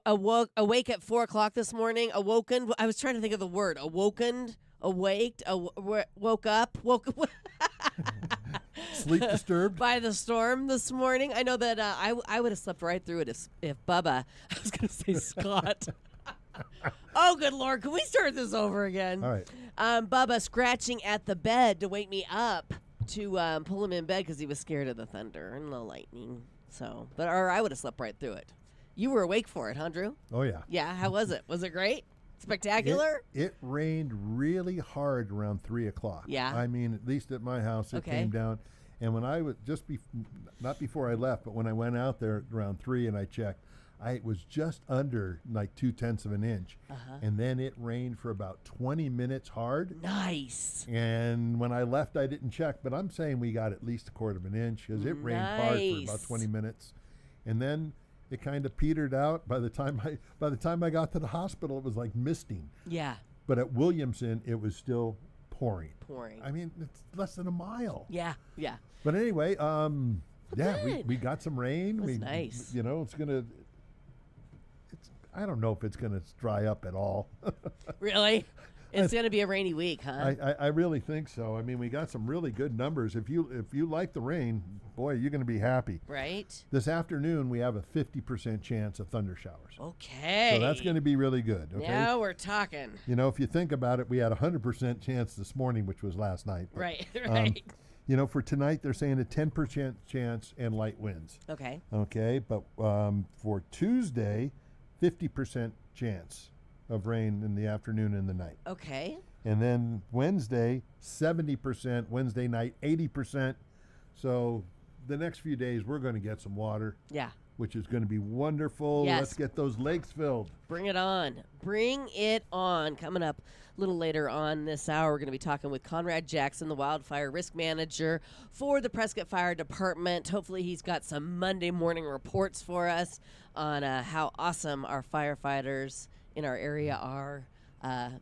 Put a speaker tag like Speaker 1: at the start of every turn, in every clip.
Speaker 1: awake at 4:00 this morning. Awoken. I was trying to think of the word. Awoken. Awaked. Woke up.
Speaker 2: Sleep disturbed
Speaker 1: by the storm this morning. I know that I would have slept right through it if Bubba. I was going to say Scott. Oh, good Lord. Can we start this over again?
Speaker 2: All right.
Speaker 1: Bubba scratching at the bed to wake me up to pull him in bed because he was scared of the thunder and the lightning. Or I would have slept right through it. You were awake for it, huh, Drew?
Speaker 2: Oh, yeah.
Speaker 1: Yeah. How was it? Was it great? Spectacular?
Speaker 2: It rained really hard around 3 o'clock.
Speaker 1: Yeah.
Speaker 2: I mean, at least at my house, it came down. And when I was not before I left, but when I went out there around 3 and I checked, it was just under like 0.2 of an inch. And then it rained for about 20 minutes hard.
Speaker 1: Nice.
Speaker 2: And when I left, I didn't check, but I'm saying we got at least 1/4 of an inch because it rained hard for about 20 minutes. And then it kind of petered out. By the time I got to the hospital, it was like misting.
Speaker 1: Yeah.
Speaker 2: But at Williamson, it was still pouring.
Speaker 1: I
Speaker 2: mean, it's less than a mile.
Speaker 1: Yeah.
Speaker 2: But anyway, we got some rain.
Speaker 1: That's nice.
Speaker 2: You know, I don't know if it's gonna dry up at all.
Speaker 1: Really? It's going to be a rainy week, huh?
Speaker 2: I really think so. I mean, we got some really good numbers. If you like the rain, boy, you're going to be happy.
Speaker 1: Right.
Speaker 2: This afternoon, we have a 50% chance of thunder showers.
Speaker 1: Okay.
Speaker 2: So that's going to be really good. Okay?
Speaker 1: Now we're talking.
Speaker 2: You know, if you think about it, we had a 100% chance this morning, which was last night. But,
Speaker 1: right.
Speaker 2: You know, for tonight, they're saying a 10% chance and light winds.
Speaker 1: Okay.
Speaker 2: Okay, but for Tuesday, 50% chance of rain in the afternoon and the night.
Speaker 1: Okay.
Speaker 2: And then Wednesday, 70%. Wednesday night, 80%. So the next few days, we're going to get some water.
Speaker 1: Yeah.
Speaker 2: Which is going to be wonderful.
Speaker 1: Yes.
Speaker 2: Let's get those lakes filled.
Speaker 1: Bring it on. Bring it on. Coming up a little later on this hour, we're going to be talking with Conrad Jackson, the wildfire risk manager for the Prescott Fire Department. Hopefully he's got some Monday morning reports for us on how awesome our firefighters in our area are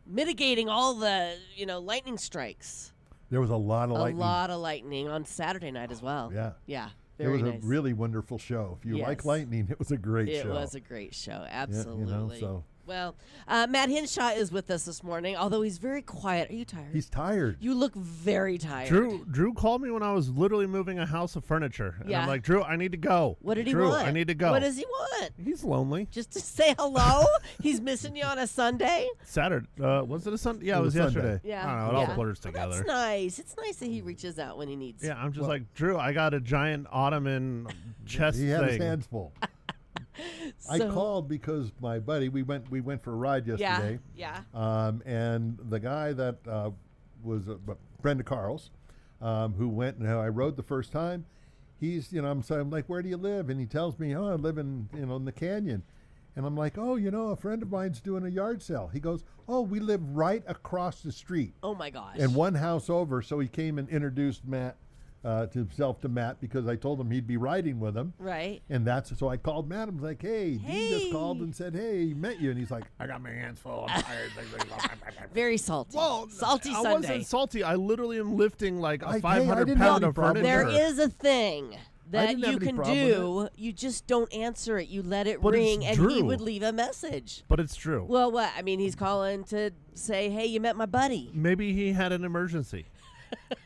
Speaker 1: mitigating all the, lightning strikes.
Speaker 2: There was a lot of lightning.
Speaker 1: A lot of lightning on Saturday night as well.
Speaker 2: Yeah.
Speaker 1: Yeah.
Speaker 2: It was a really wonderful show. If you like lightning, it was a great show.
Speaker 1: It was a great show. Absolutely.
Speaker 2: Yeah,
Speaker 1: Well, Matt Hinshaw is with us this morning, although he's very quiet. Are you tired?
Speaker 2: He's tired.
Speaker 1: You look very tired.
Speaker 3: Drew called me when I was literally moving a house of furniture. And I'm like, Drew, I need to go.
Speaker 1: What did he
Speaker 3: Drew,
Speaker 1: want?
Speaker 3: I need to go.
Speaker 1: What does he want?
Speaker 3: He's lonely.
Speaker 1: Just to say hello? He's missing you on a Sunday?
Speaker 3: Saturday. Was it a Sunday? Yeah, it was yesterday.
Speaker 1: Yeah.
Speaker 3: I don't know. It all blurs together.
Speaker 1: That's nice. It's nice that he reaches out when he needs to.
Speaker 3: Yeah, I'm just like, Drew, I got a giant ottoman chest thing.
Speaker 2: He had his hands full. I called because my buddy, we went for a ride yesterday.
Speaker 1: Yeah.
Speaker 2: And the guy that was Brenda Carls, who went and I rode the first time, I'm like, where do you live? And he tells me, I live in the canyon. And I'm like, a friend of mine's doing a yard sale. He goes, we live right across the street.
Speaker 1: Oh my gosh.
Speaker 2: And one house over. So he came and introduced Matt to himself to Matt because I told him he'd be riding with him.
Speaker 1: Right.
Speaker 2: And so I called Matt. I was like, hey, Dean just called and said, hey, he met you. And he's like, I got my hands full. I'm tired.
Speaker 1: Very salty.
Speaker 3: Well,
Speaker 1: salty Sunday.
Speaker 3: I wasn't salty. I literally am lifting like a 500-pound of furniture.
Speaker 1: There is a thing that you can do.
Speaker 2: It.
Speaker 1: You just don't answer it. You let it
Speaker 3: But
Speaker 1: ring,
Speaker 3: it's
Speaker 1: and
Speaker 3: Drew.
Speaker 1: he would leave a message.
Speaker 3: But it's true.
Speaker 1: Well, what? I mean, he's calling to say, hey, you met my buddy.
Speaker 3: Maybe he had an emergency.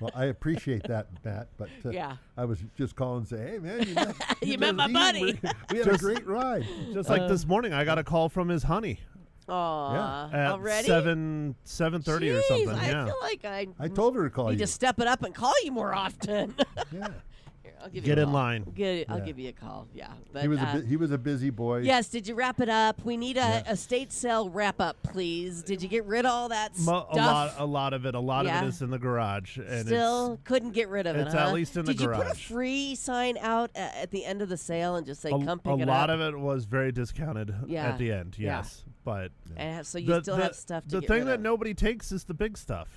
Speaker 2: Well, I appreciate that, Matt, but I was just calling and say, hey, man,
Speaker 1: you met my buddy.
Speaker 2: We had a great ride.
Speaker 3: Just like this morning, I got a call from his honey.
Speaker 1: Aw,
Speaker 3: at
Speaker 1: already?
Speaker 3: 7:30 or something.
Speaker 1: I feel like
Speaker 2: I told her to call you.
Speaker 1: Need to step it up and call you more often.
Speaker 2: Yeah.
Speaker 1: Here, I'll give
Speaker 3: Get
Speaker 1: you a
Speaker 3: in
Speaker 1: call.
Speaker 3: line.
Speaker 1: I'll give you a call. Yeah, but,
Speaker 2: he was a busy boy.
Speaker 1: Yes. Did you wrap it up? We need a estate sale wrap up, please. Did you get rid of all that stuff?
Speaker 3: A lot of it. A lot of it is in the garage. And
Speaker 1: Still couldn't get rid of it.
Speaker 3: It's at least in the garage.
Speaker 1: Did you put a free sign out at the end of the sale and just say, "Come pick it up"?
Speaker 3: A lot of it was very discounted at the end. Yes, but
Speaker 1: so you still have stuff to
Speaker 3: get rid of. The thing that nobody takes is the big stuff,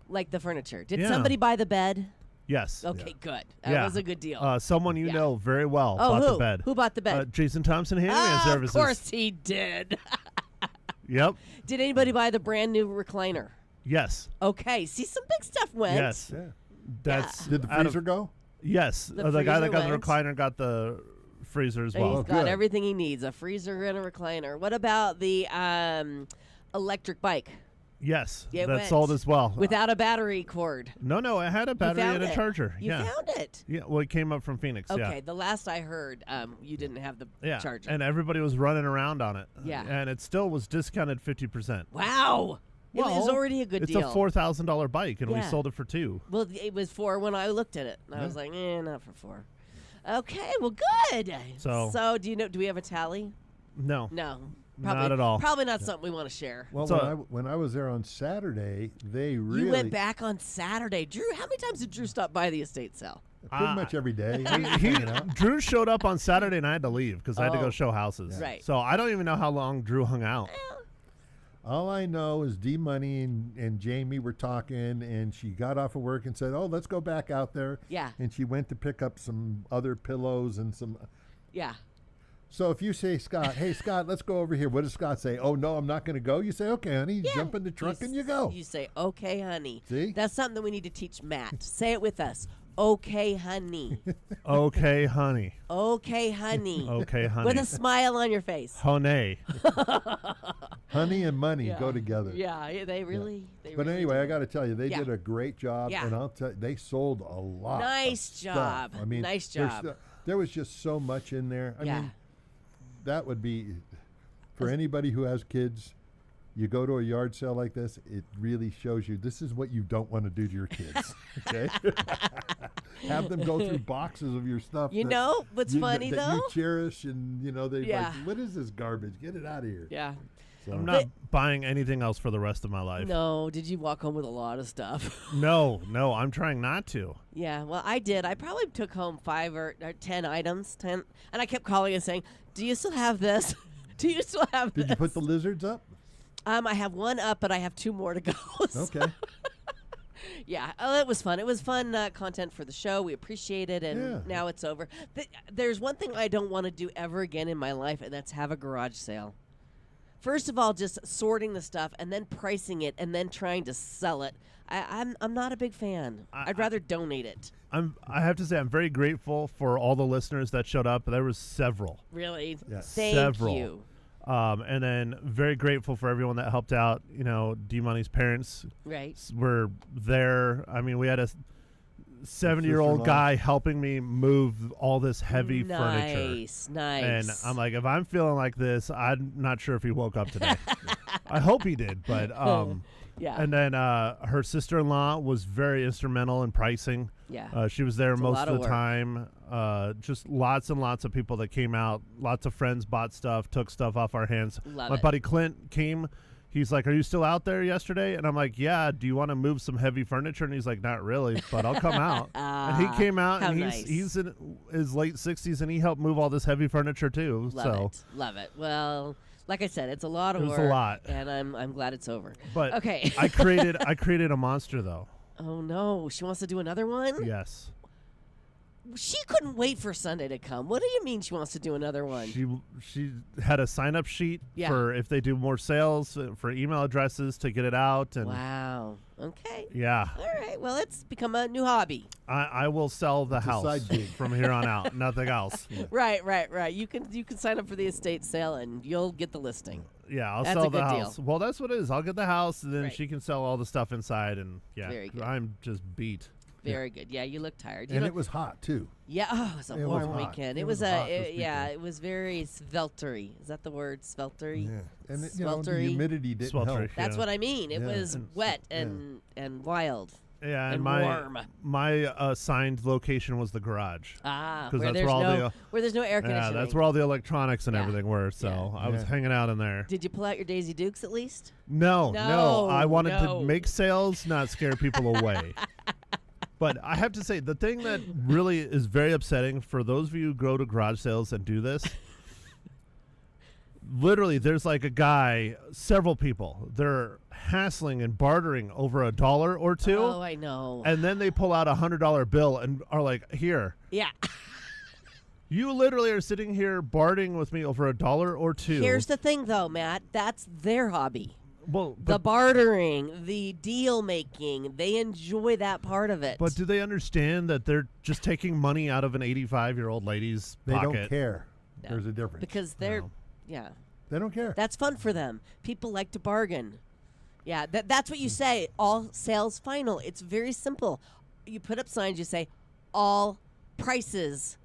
Speaker 1: like the furniture. Did somebody buy the bed?
Speaker 3: Yes.
Speaker 1: Okay, good. That was a good deal.
Speaker 3: Someone you know very well bought the bed.
Speaker 1: Who bought the bed?
Speaker 3: Jason Thompson Handyman Services.
Speaker 1: Of course he did.
Speaker 3: Yep.
Speaker 1: Did anybody buy the brand new recliner?
Speaker 3: Yes.
Speaker 1: Okay. See, some big stuff went.
Speaker 3: Yes.
Speaker 2: Yeah. Did the freezer go?
Speaker 3: Yes. The guy that got the recliner got the freezer as
Speaker 1: He's
Speaker 3: well.
Speaker 1: got
Speaker 2: good.
Speaker 1: everything he needs, a freezer and a recliner. What about the electric bike?
Speaker 3: Yes,
Speaker 1: It
Speaker 3: that's
Speaker 1: went
Speaker 3: sold as well.
Speaker 1: Without a battery cord.
Speaker 3: No, it had a battery
Speaker 1: found
Speaker 3: and a
Speaker 1: it.
Speaker 3: charger.
Speaker 1: You
Speaker 3: yeah.
Speaker 1: found it.
Speaker 3: Yeah, well, it came up from Phoenix.
Speaker 1: Okay, the last I heard, you didn't have the
Speaker 3: Yeah.
Speaker 1: charger.
Speaker 3: And everybody was running around on it.
Speaker 1: Yeah.
Speaker 3: And it still was discounted 50%.
Speaker 1: Wow. It was
Speaker 3: Well,
Speaker 1: already a good
Speaker 3: it's
Speaker 1: deal.
Speaker 3: a $4,000 bike, and we
Speaker 1: Yeah.
Speaker 3: sold it for $2,000.
Speaker 1: Well, it was 4 when I looked at it. And I was like, not for 4. Okay, well, good.
Speaker 3: So
Speaker 1: do we have a tally?
Speaker 3: No.
Speaker 1: No.
Speaker 3: Not at all.
Speaker 1: Probably not something we want to share.
Speaker 2: Well,
Speaker 3: So-
Speaker 2: when I was there on Saturday, they really
Speaker 1: You went back on Saturday. Drew, how many times did Drew stop by the estate sale?
Speaker 2: pretty much every day.
Speaker 3: Drew showed up on Saturday and I had to leave because I had to go show houses.
Speaker 1: Right.
Speaker 3: So I don't even know how long Drew hung out.
Speaker 2: All I know is D-Money and Jamie were talking, and she got off of work and said, "Oh, let's go back out there."
Speaker 1: Yeah.
Speaker 2: And she went to pick up some other pillows and some.
Speaker 1: Yeah.
Speaker 2: So if you say, Scott, hey, Scott, let's go over here. What does Scott say? Oh, no, I'm not going to go. You say, okay, honey,
Speaker 1: Yeah.
Speaker 2: jump in the truck and you go.
Speaker 1: You say, okay, honey.
Speaker 2: See?
Speaker 1: That's something that we need to teach Matt. Say it with us. Okay, honey.
Speaker 3: Okay, honey.
Speaker 1: Okay, honey.
Speaker 3: Okay, honey.
Speaker 1: With a smile on your face.
Speaker 3: Honey.
Speaker 2: Honey and money go together.
Speaker 1: Yeah, they really. They
Speaker 2: But
Speaker 1: really
Speaker 2: anyway,
Speaker 1: do.
Speaker 2: I got to tell you, they
Speaker 1: Yeah.
Speaker 2: did a great job,
Speaker 1: Yeah.
Speaker 2: and I'll tell you, they sold a lot.
Speaker 1: Nice
Speaker 2: of stuff.
Speaker 1: job.
Speaker 2: I mean,
Speaker 1: Nice
Speaker 2: there's
Speaker 1: job.
Speaker 2: there was just so much in there. I
Speaker 1: Yeah.
Speaker 2: mean, that would be for anybody who has kids. You go to a yard sale like this, it really shows you this is what you don't want to do to your kids. Okay, have them go through boxes of your stuff.
Speaker 1: You
Speaker 2: that
Speaker 1: know what's funny,
Speaker 2: that
Speaker 1: though?
Speaker 2: you cherish, and they
Speaker 1: Yeah.
Speaker 2: like, what is this garbage? Get it out of here.
Speaker 1: Yeah.
Speaker 2: So,
Speaker 3: I'm not buying anything else for the rest of my life.
Speaker 1: No, did you walk home with a lot of stuff?
Speaker 3: No, I'm trying not to.
Speaker 1: Yeah, well, I did. I probably took home 5 or 10 items, 10, and I kept calling and saying, "Do you still have this? Do you still have this?"
Speaker 2: did you put the lizards up?
Speaker 1: I have 1 up, but I have 2 more to go. So,
Speaker 2: Okay.
Speaker 1: yeah, it was fun. It was fun content for the show. We appreciate it, and
Speaker 2: Yeah.
Speaker 1: now it's over. There's one thing I don't want to do ever again in my life, and that's have a garage sale. First of all, just sorting the stuff and then pricing it and then trying to sell it. I'm not a big fan. I'd rather donate it.
Speaker 3: I have to say I'm very grateful for all the listeners that showed up. There was several.
Speaker 1: Really?
Speaker 2: Yeah.
Speaker 1: Thank
Speaker 3: Several.
Speaker 1: you.
Speaker 3: And then very grateful for everyone that helped out. D-Money's parents
Speaker 1: Right.
Speaker 3: were there. I mean, we had a 70-year-old
Speaker 2: sister-in-law.
Speaker 3: guy helping me move all this heavy furniture.
Speaker 1: Nice.
Speaker 3: And I'm like, if I'm feeling like this, I'm not sure if he woke up today. I hope he did, but
Speaker 1: yeah.
Speaker 3: And then her sister-in-law was very instrumental in pricing.
Speaker 1: Yeah.
Speaker 3: She was there
Speaker 1: It's a
Speaker 3: most
Speaker 1: lot
Speaker 3: of
Speaker 1: of
Speaker 3: the
Speaker 1: work.
Speaker 3: time. Just lots and lots of people that came out. Lots of friends bought stuff, took stuff off our hands.
Speaker 1: Love
Speaker 3: My
Speaker 1: it.
Speaker 3: buddy Clint came. He's like, "Are you still out there yesterday?" And I'm like, "Yeah. Do you want to move some heavy furniture?" And he's like, "Not really, but I'll come out." And he came out,
Speaker 1: how
Speaker 3: and
Speaker 1: nice.
Speaker 3: he's in his late 60s, and he helped move all this heavy furniture too.
Speaker 1: Love it. Well, like I said, it's a lot of
Speaker 3: It
Speaker 1: work.
Speaker 3: was a lot.
Speaker 1: And I'm glad it's over.
Speaker 3: But
Speaker 1: Okay.
Speaker 3: I created a monster though.
Speaker 1: Oh no, she wants to do another one?
Speaker 3: Yes.
Speaker 1: She couldn't wait for Sunday to come. What do you mean she wants to do another one?
Speaker 3: She had a sign up sheet
Speaker 1: Yeah.
Speaker 3: for if they do more sales for email addresses to get it out, and
Speaker 1: Wow. Okay.
Speaker 3: yeah,
Speaker 1: All right. Well, it's become a new hobby.
Speaker 3: I will sell the
Speaker 2: It's a
Speaker 3: house
Speaker 2: side gig.
Speaker 3: from here on out. Nothing else.
Speaker 1: Right. You can sign up for the estate sale and you'll get the listing.
Speaker 3: Yeah, I'll
Speaker 1: That's
Speaker 3: sell
Speaker 1: a
Speaker 3: the
Speaker 1: good
Speaker 3: house.
Speaker 1: deal.
Speaker 3: Well, that's what it is. I'll get the house, and then
Speaker 1: Right.
Speaker 3: she can sell all the stuff inside, and yeah,
Speaker 1: Very good.
Speaker 3: I'm just beat.
Speaker 1: Very good. Yeah, you look tired. You
Speaker 2: And
Speaker 1: know-
Speaker 2: it was hot too.
Speaker 1: Yeah, oh, it was a
Speaker 2: It was
Speaker 1: warm
Speaker 2: hot.
Speaker 1: weekend.
Speaker 2: It
Speaker 1: It
Speaker 2: was
Speaker 1: was
Speaker 2: hot
Speaker 1: a
Speaker 2: this
Speaker 1: yeah,
Speaker 2: weekend.
Speaker 1: it was very sveltery. Is that the word? Sveltery?
Speaker 2: Yeah. And the
Speaker 1: Sweltery.
Speaker 2: humidity didn't
Speaker 3: Sweltery.
Speaker 2: help.
Speaker 1: That's
Speaker 3: Yeah.
Speaker 1: what I mean. It
Speaker 2: Yeah.
Speaker 1: was
Speaker 2: And-
Speaker 1: wet
Speaker 2: yeah.
Speaker 1: and wild.
Speaker 3: Yeah, and
Speaker 1: And
Speaker 3: my
Speaker 1: warm.
Speaker 3: my assigned location was the garage.
Speaker 1: Ah,
Speaker 3: 'Cause
Speaker 1: where
Speaker 3: that's
Speaker 1: there's
Speaker 3: where all
Speaker 1: no
Speaker 3: the,
Speaker 1: where there's no air
Speaker 3: Yeah,
Speaker 1: conditioning.
Speaker 3: that's where all the electronics and
Speaker 1: Yeah.
Speaker 3: everything were. So
Speaker 1: Yeah.
Speaker 3: I was
Speaker 2: Yeah.
Speaker 3: hanging out in there.
Speaker 1: Did you pull out your Daisy Dukes at least?
Speaker 3: No,
Speaker 1: No,
Speaker 3: I wanted
Speaker 1: no.
Speaker 3: to make sales, not scare people away. But I have to say, the thing that really is very upsetting for those of you who go to garage sales and do this, literally, there's like a guy, several people, they're hassling and bartering over $1 or $2,
Speaker 1: Oh, I know.
Speaker 3: and then they pull out a $100 bill and are like, "Here."
Speaker 1: Yeah.
Speaker 3: You literally are sitting here bartering with me over $1 or $2.
Speaker 1: Here's the thing, though, Matt. That's their hobby.
Speaker 3: Well,
Speaker 1: The bartering, the deal making, they enjoy that part of it.
Speaker 3: but do they understand that they're just taking money out of an 85-year-old lady's
Speaker 2: They
Speaker 3: pocket?
Speaker 2: don't care.
Speaker 1: No.
Speaker 2: There's a difference.
Speaker 1: because they're,
Speaker 3: No.
Speaker 1: yeah,
Speaker 2: They don't care.
Speaker 1: that's fun for them. People like to bargain. Yeah, that's what you say. All sales final. It's very simple. You put up signs. You say, all prices.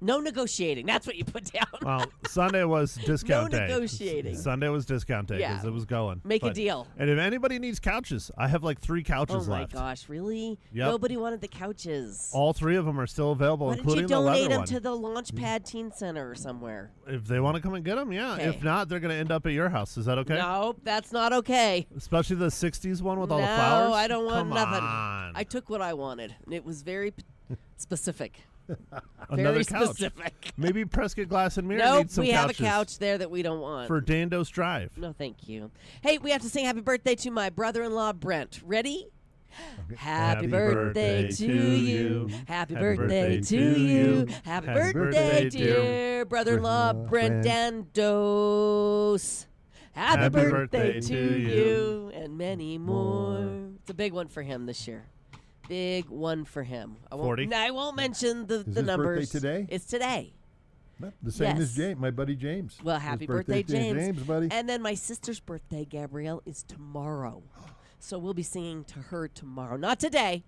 Speaker 1: No negotiating. That's what you put down.
Speaker 3: Well, Sunday was discount
Speaker 1: No
Speaker 3: day.
Speaker 1: negotiating.
Speaker 3: Sunday was discount day because
Speaker 1: Yeah.
Speaker 3: it was going.
Speaker 1: Make a deal.
Speaker 3: And if anybody needs couches, I have like 3 couches
Speaker 1: Oh my
Speaker 3: left.
Speaker 1: gosh, really?
Speaker 3: Yep.
Speaker 1: Nobody wanted the couches.
Speaker 3: All 3 of them are still available,
Speaker 1: Why didn't
Speaker 3: including
Speaker 1: you
Speaker 3: the
Speaker 1: donate
Speaker 3: leather
Speaker 1: them
Speaker 3: one.
Speaker 1: to the Launchpad Teen Center or somewhere?
Speaker 3: If they want to come and get them, yeah.
Speaker 1: Okay.
Speaker 3: If not, they're going to end up at your house. Is that okay?
Speaker 1: Nope, that's not okay.
Speaker 3: Especially the 60s one with all the
Speaker 1: No,
Speaker 3: flowers?
Speaker 1: I don't want
Speaker 3: Come
Speaker 1: nothing.
Speaker 3: on.
Speaker 1: I took what I wanted. It was very specific.
Speaker 3: Another
Speaker 1: Very
Speaker 3: couch.
Speaker 1: specific.
Speaker 3: Maybe Prescott Glass and Mirror
Speaker 1: Nope,
Speaker 3: needs some
Speaker 1: we have a
Speaker 3: couches
Speaker 1: couch there that we don't want.
Speaker 3: for Dandos Drive.
Speaker 1: No, thank you. Hey, we have to sing happy birthday to my brother-in-law, Brent. Ready? Happy birthday to you. Happy birthday to you. Happy birthday, dear brother-in-law, Brent Dandos. Happy birthday to you and many more. It's a big one for him this year. Big one for him.
Speaker 3: 40?
Speaker 1: I won't mention the
Speaker 2: Is his
Speaker 1: numbers.
Speaker 2: birthday today?
Speaker 1: It's today.
Speaker 2: Well, the same as
Speaker 1: Yes.
Speaker 2: James, my buddy James.
Speaker 1: Well,
Speaker 2: His
Speaker 1: happy birthday,
Speaker 2: to you, James, buddy.
Speaker 1: And then my sister's birthday, Gabrielle, is tomorrow. So we'll be singing to her tomorrow. Not today,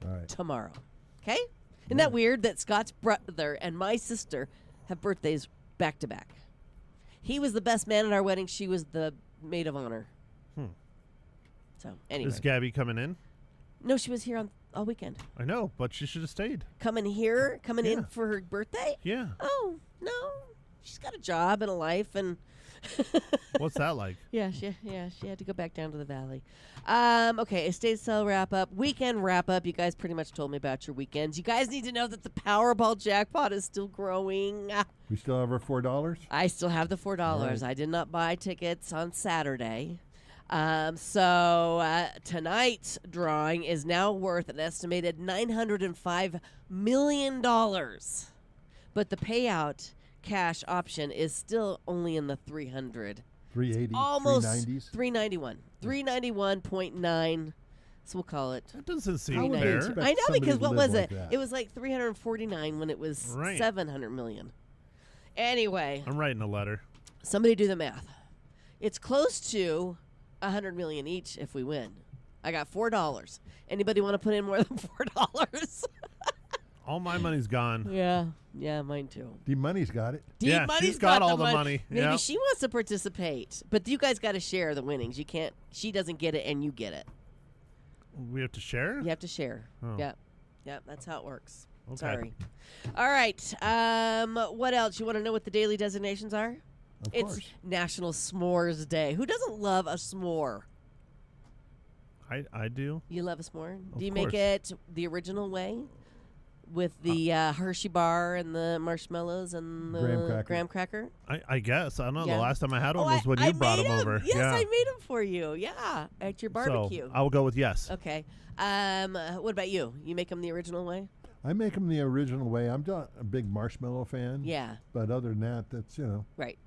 Speaker 2: All right.
Speaker 1: tomorrow. Okay? Isn't that weird that Scott's brother and my sister have birthdays back to back? He was the best man at our wedding. She was the maid of honor. So, anyway.
Speaker 3: Is Gabby coming in?
Speaker 1: No, she was here on all weekend.
Speaker 3: I know, but she should have stayed.
Speaker 1: Coming in
Speaker 3: Yeah.
Speaker 1: for her birthday?
Speaker 3: Yeah.
Speaker 1: Oh, no. She's got a job and a life and
Speaker 3: What's that like?
Speaker 1: Yeah, she had to go back down to the valley. Okay, estate sale wrap up, weekend wrap up. You guys pretty much told me about your weekends. You guys need to know that the Powerball jackpot is still growing.
Speaker 2: We still have our $4.
Speaker 1: I still have the $4.
Speaker 2: Right.
Speaker 1: I did not buy tickets on Saturday. So tonight's drawing is now worth an estimated $905 million. But the payout cash option is still only in the 300.
Speaker 2: 380,
Speaker 1: Almost
Speaker 2: 390s.
Speaker 1: 391. 391.9. So we'll call it.
Speaker 3: That doesn't seem
Speaker 2: How would they
Speaker 3: fair.
Speaker 2: expect
Speaker 1: I know,
Speaker 2: somebody
Speaker 1: because
Speaker 2: to
Speaker 1: what
Speaker 2: live
Speaker 1: was
Speaker 2: like
Speaker 1: it?
Speaker 2: that?
Speaker 1: It was like 349 when it was
Speaker 3: Right.
Speaker 1: 700 million. Anyway,
Speaker 3: I'm writing a letter.
Speaker 1: somebody do the math. It's close to 100 million each if we win. I got $4. Anybody want to put in more than $4?
Speaker 3: All my money's gone.
Speaker 1: Yeah, mine too.
Speaker 2: The money's got it.
Speaker 1: Deep
Speaker 3: Yeah,
Speaker 1: Money's
Speaker 3: she's got all the money.
Speaker 1: Maybe
Speaker 3: Yep.
Speaker 1: she wants to participate, but you guys got to share the winnings. You can't. She doesn't get it, and you get it.
Speaker 3: We have to share?
Speaker 1: You have to share.
Speaker 3: Oh.
Speaker 1: Yeah, that's how it works.
Speaker 3: Okay.
Speaker 1: Sorry. All right. What else? You want to know what the daily designations are?
Speaker 2: Of
Speaker 1: It's
Speaker 2: course.
Speaker 1: National S'mores Day. Who doesn't love a s'more?
Speaker 3: I do.
Speaker 1: You love a s'more?
Speaker 3: Of
Speaker 1: Do you make
Speaker 3: course.
Speaker 1: it the original way? With the Hershey bar and the marshmallows and the
Speaker 2: Graham cracker.
Speaker 3: I guess. I don't know.
Speaker 1: Yeah.
Speaker 3: The last time I had one
Speaker 1: Oh,
Speaker 3: was when
Speaker 1: I
Speaker 3: you brought
Speaker 1: made
Speaker 3: them over.
Speaker 1: Yes,
Speaker 3: yeah.
Speaker 1: I made them for you. Yeah, at your barbecue.
Speaker 3: So I will go with yes.
Speaker 1: Okay. What about you? You make them the original way?
Speaker 2: I make them the original way. I'm not a big marshmallow fan.
Speaker 1: Yeah.
Speaker 2: But other than that, that's,
Speaker 1: Right.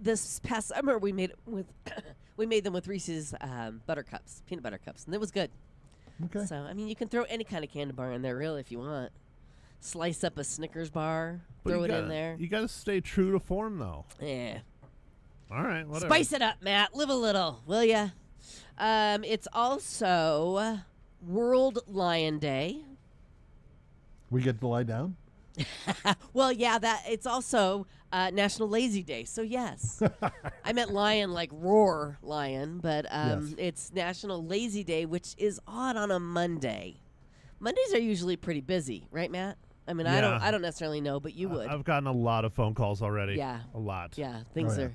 Speaker 1: This past summer we made them with Reese's buttercups, peanut butter cups, and it was good.
Speaker 2: okay.
Speaker 1: So I mean, you can throw any kind of candy bar in there, really, if you want. Slice up a Snickers bar,
Speaker 3: But
Speaker 1: throw
Speaker 3: you
Speaker 1: it
Speaker 3: gotta,
Speaker 1: in there.
Speaker 3: You got to stay true to form, though.
Speaker 1: Yeah.
Speaker 3: All right. Whatever.
Speaker 1: Spice it up, Matt. Live a little, will ya? It's also World Lion Day.
Speaker 2: We get to lie down?
Speaker 1: Well, yeah, it's also National Lazy Day. So yes, I meant lion like roar lion, but
Speaker 2: Yes.
Speaker 1: it's National Lazy Day, which is odd on a Monday. Mondays are usually pretty busy, right, Matt? I mean,
Speaker 3: Yeah.
Speaker 1: I don't necessarily know, but you would.
Speaker 3: I've gotten a lot of phone calls already.
Speaker 1: Yeah.
Speaker 3: A lot.
Speaker 1: Yeah, things
Speaker 2: yeah.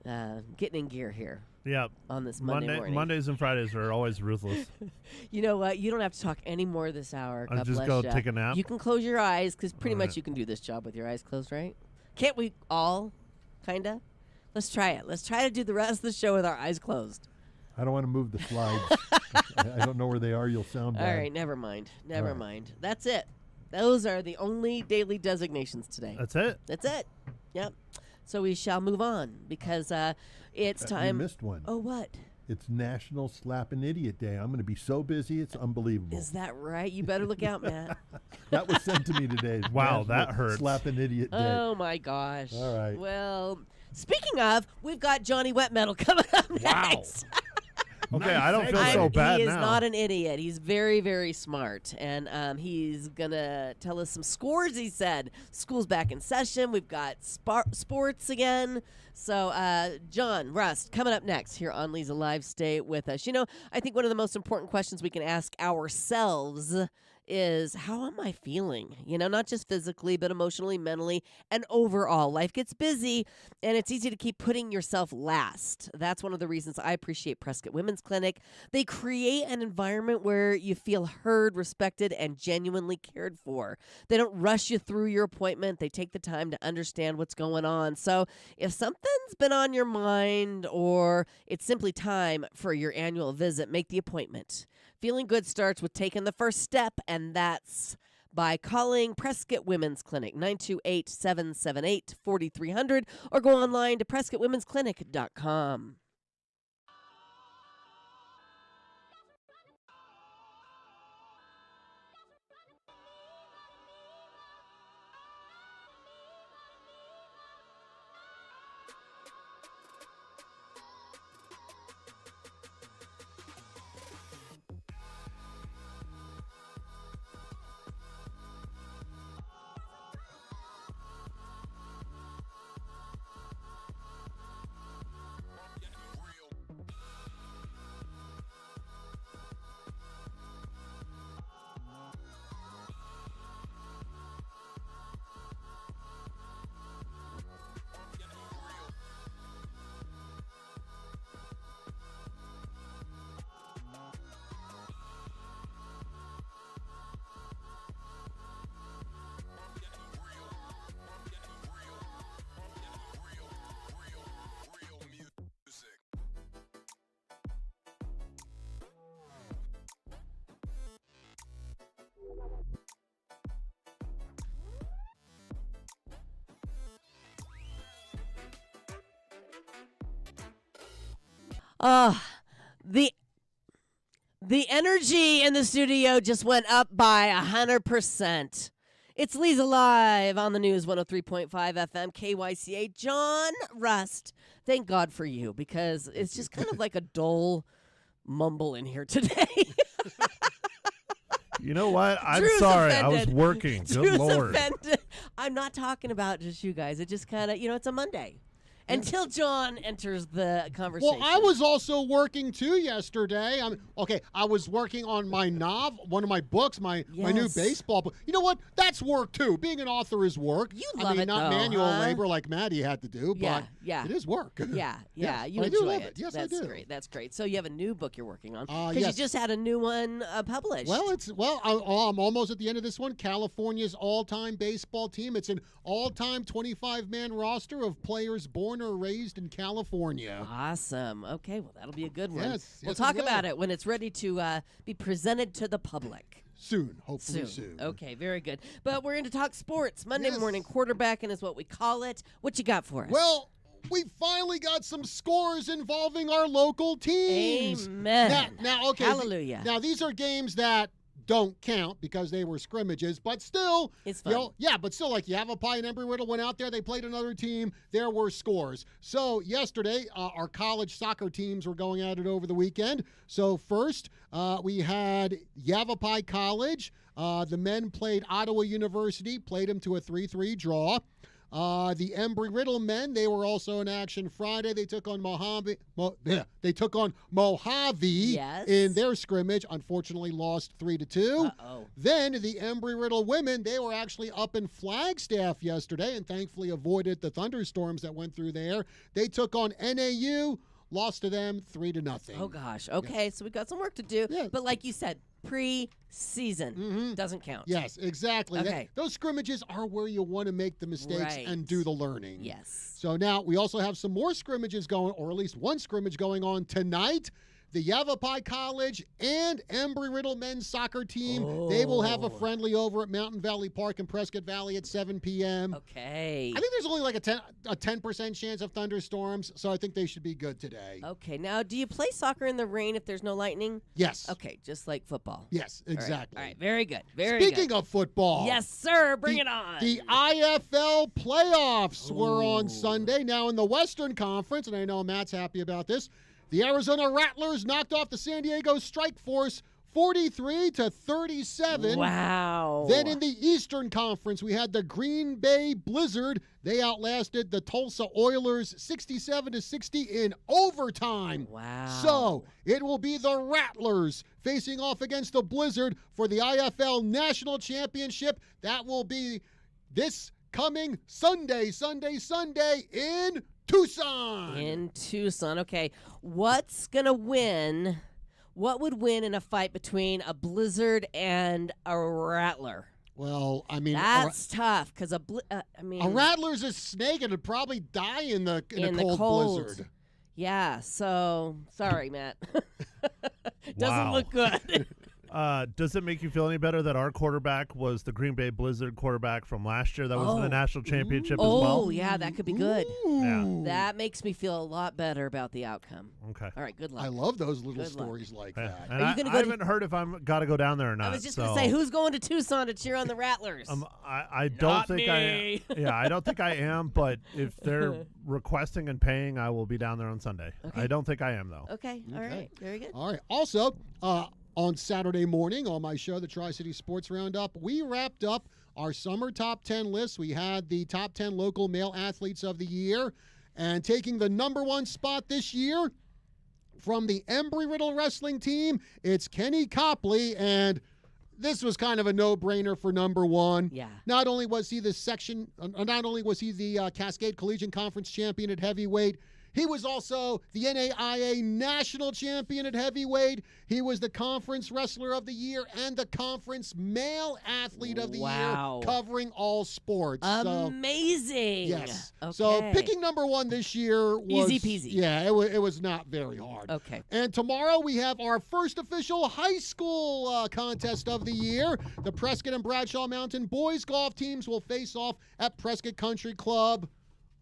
Speaker 1: are getting in gear here
Speaker 3: Yep.
Speaker 1: on this Monday morning.
Speaker 3: Mondays and Fridays are always ruthless.
Speaker 1: You know what? You don't have to talk anymore this hour.
Speaker 3: I'll
Speaker 1: God
Speaker 3: just
Speaker 1: bless
Speaker 3: go
Speaker 1: ya.
Speaker 3: take a nap?
Speaker 1: You can close your eyes because pretty
Speaker 3: All
Speaker 1: much
Speaker 3: right.
Speaker 1: you can do this job with your eyes closed, right? Can't we all? Kinda. Let's try it. Let's try to do the rest of the show with our eyes closed.
Speaker 2: I don't want to move the slides. I don't know where they are. You'll sound
Speaker 1: All
Speaker 2: bad.
Speaker 1: right, never mind. Never
Speaker 2: right.
Speaker 1: mind. That's it. Those are the only daily designations today.
Speaker 3: That's it.
Speaker 1: That's it. Yep. So we shall move on because it's
Speaker 2: You
Speaker 1: time.
Speaker 2: missed one.
Speaker 1: Oh, what?
Speaker 2: It's National Slap an Idiot Day. I'm going to be so busy, it's unbelievable.
Speaker 1: Is that right? You better look out, Matt.
Speaker 2: That was sent to me today.
Speaker 3: Wow,
Speaker 2: National
Speaker 3: that hurts.
Speaker 2: Slap an Idiot Day.
Speaker 1: Oh, my gosh.
Speaker 2: All right.
Speaker 1: Well, speaking of, we've got Johnny Wet Metal coming up
Speaker 3: Wow.
Speaker 1: next.
Speaker 3: Okay, I don't feel
Speaker 1: I'm-
Speaker 3: so bad
Speaker 1: he is
Speaker 3: now.
Speaker 1: not an idiot. He's very, very smart. And he's going to tell us some scores, he said. School's back in session. We've got sports again. So, John, Rust, coming up next here on Leza Live. Stay with us. You know, I think one of the most important questions we can ask ourselves is, how am I feeling? You know, not just physically, but emotionally, mentally, and overall. Life gets busy, and it's easy to keep putting yourself last. That's one of the reasons I appreciate Prescott Women's Clinic. They create an environment where you feel heard, respected, and genuinely cared for. They don't rush you through your appointment. They take the time to understand what's going on. So if something's been on your mind or it's simply time for your annual visit, make the appointment. Feeling good starts with taking the first step, and that's by calling Prescott Women's Clinic, 928-778-4300, or go online to PrescottWomen'sClinic.com. The energy in the studio just went up by 100%. It's Leza Live on the news, 103.5 FM, KYCA. John Rust, thank God for you, because it's just kind of like a dull mumble in here today.
Speaker 3: You know what? I'm
Speaker 1: Drew's
Speaker 3: sorry. I was
Speaker 1: offended.
Speaker 3: working. Good
Speaker 1: Drew's
Speaker 3: Lord.
Speaker 1: offended. I'm not talking about just you guys. It just kind of, it's a Monday. Until John enters the conversation.
Speaker 4: Well, I was also working too yesterday. I was working on my novel, one of my books, my new
Speaker 1: Yes.
Speaker 4: baseball book. You know what? That's work too. Being an author is work.
Speaker 1: You
Speaker 4: I
Speaker 1: love
Speaker 4: mean,
Speaker 1: it,
Speaker 4: not
Speaker 1: though,
Speaker 4: manual
Speaker 1: huh?
Speaker 4: labor like Maddie had to do,
Speaker 1: Yeah,
Speaker 4: but
Speaker 1: yeah.
Speaker 4: it is work.
Speaker 1: Yeah,
Speaker 4: Yes,
Speaker 1: you
Speaker 4: but I do
Speaker 1: enjoy
Speaker 4: love
Speaker 1: it.
Speaker 4: it. Yes,
Speaker 1: That's
Speaker 4: I do.
Speaker 1: great. That's great. So you have a new book you're working on because
Speaker 4: yes.
Speaker 1: you just had a new one published.
Speaker 4: Well, I'm almost at the end of this one. California's all-time baseball team. It's an all-time 25-man roster of players born or raised in California.
Speaker 1: Awesome. Okay, well, that'll be a good one.
Speaker 4: Yes,
Speaker 1: we'll
Speaker 4: yes, it
Speaker 1: talk
Speaker 4: will.
Speaker 1: about it when it's ready to be presented to the public.
Speaker 4: Soon, hopefully soon.
Speaker 1: Okay, very good. But we're going to talk sports. Monday
Speaker 4: Yes.
Speaker 1: morning quarterbacking is what we call it. What you got for us?
Speaker 4: Well, we finally got some scores involving our local teams.
Speaker 1: Amen.
Speaker 4: Now, okay.
Speaker 1: Hallelujah.
Speaker 4: Now, these are games that don't count because they were scrimmages, but still,
Speaker 1: It's fun.
Speaker 4: but still, like Yavapai and Embry-Riddle went out there, they played another team, there were scores. So yesterday, our college soccer teams were going at it over the weekend. So first, we had Yavapai College. The men played Ottawa University, played them to a 3-3 draw. The Embry-Riddle men, they were also in action Friday. They took on Mojave
Speaker 1: Yes.
Speaker 4: in their scrimmage. Unfortunately, lost 3-2.
Speaker 1: Uh-oh.
Speaker 4: Then the Embry-Riddle women, they were actually up in Flagstaff yesterday and thankfully avoided the thunderstorms that went through there. They took on NAU, lost to them 3-0.
Speaker 1: Oh, gosh. Okay, so we got some work to do.
Speaker 4: Yeah.
Speaker 1: But like you said, pre-season doesn't count.
Speaker 4: Yes, exactly.
Speaker 1: Okay.
Speaker 4: Those scrimmages are where you want to make the mistakes
Speaker 1: Right.
Speaker 4: and do the learning.
Speaker 1: Yes.
Speaker 4: So now we also have some more scrimmages going, or at least one scrimmage going on tonight. the Yavapai College and Embry-Riddle men's soccer team. They will have a friendly over at Mountain Valley Park in Prescott Valley at 7 p.m.
Speaker 1: Okay.
Speaker 4: I think there's only like a 10% chance of thunderstorms, so I think they should be good today.
Speaker 1: Okay. Now, do you play soccer in the rain if there's no lightning?
Speaker 4: Yes.
Speaker 1: Okay, just like football.
Speaker 4: Yes, exactly.
Speaker 1: All right. Very good. Very good.
Speaker 4: Speaking of football.
Speaker 1: Yes, sir. Bring it on.
Speaker 4: The IFL playoffs were on Sunday. Now in the Western Conference, and I know Matt's happy about this, the Arizona Rattlers knocked off the San Diego Strike Force 43-37.
Speaker 1: Wow.
Speaker 4: Then in the Eastern Conference, we had the Green Bay Blizzard. They outlasted the Tulsa Oilers 67-60 in overtime.
Speaker 1: Wow.
Speaker 4: So it will be the Rattlers facing off against the Blizzard for the IFL National Championship. That will be this coming Sunday in Tucson.
Speaker 1: In Tucson. Okay. What's going to win? What would win in a fight between a Blizzard and a Rattler?
Speaker 4: Well, I mean,
Speaker 1: That's tough because
Speaker 4: a Rattler's a snake and would probably die in a cold blizzard.
Speaker 1: Yeah, so sorry, Matt. Doesn't
Speaker 3: Wow.
Speaker 1: look good.
Speaker 3: Does it make you feel any better that our quarterback was the Green Bay Blizzard quarterback from last year that was in the national championship as well?
Speaker 1: Oh, yeah, that could be good.
Speaker 3: Yeah.
Speaker 1: That makes me feel a lot better about the outcome.
Speaker 3: Okay.
Speaker 1: All right, good luck.
Speaker 4: I love those little
Speaker 1: Good luck.
Speaker 4: stories like
Speaker 3: Yeah.
Speaker 4: that.
Speaker 3: And
Speaker 1: Are you gonna
Speaker 3: I
Speaker 1: go to-
Speaker 3: haven't heard if I'm got to go down there or not.
Speaker 1: I was just
Speaker 3: so,
Speaker 1: going to say, who's going to Tucson to cheer on the Rattlers?
Speaker 3: I don't
Speaker 1: Not
Speaker 3: think
Speaker 1: me.
Speaker 3: I don't think I am, but if they're requesting and paying, I will be down there on Sunday.
Speaker 1: Okay.
Speaker 3: I don't think I am though.
Speaker 1: Okay, all
Speaker 4: Okay.
Speaker 1: right, very good.
Speaker 4: All right. Also, on Saturday morning on my show, the Tri-City Sports Roundup, we wrapped up our summer top 10 list. We had the top 10 local male athletes of the year. And taking the number one spot this year from the Embry-Riddle wrestling team, it's Kenny Copley. And this was kind of a no-brainer for number one.
Speaker 1: Yeah.
Speaker 4: Not only was he the Cascade Collegiate Conference champion at heavyweight, he was also the NAIA National Champion at heavyweight. He was the Conference Wrestler of the Year and the Conference Male Athlete of the
Speaker 1: Wow.
Speaker 4: Year, covering all sports.
Speaker 1: Amazing.
Speaker 4: Yes.
Speaker 1: Okay.
Speaker 4: So picking number one this year was
Speaker 1: Easy peasy.
Speaker 4: Yeah, it was not very hard.
Speaker 1: Okay.
Speaker 4: And tomorrow we have our first official high school contest of the year. The Prescott and Bradshaw Mountain boys golf teams will face off at Prescott Country Club,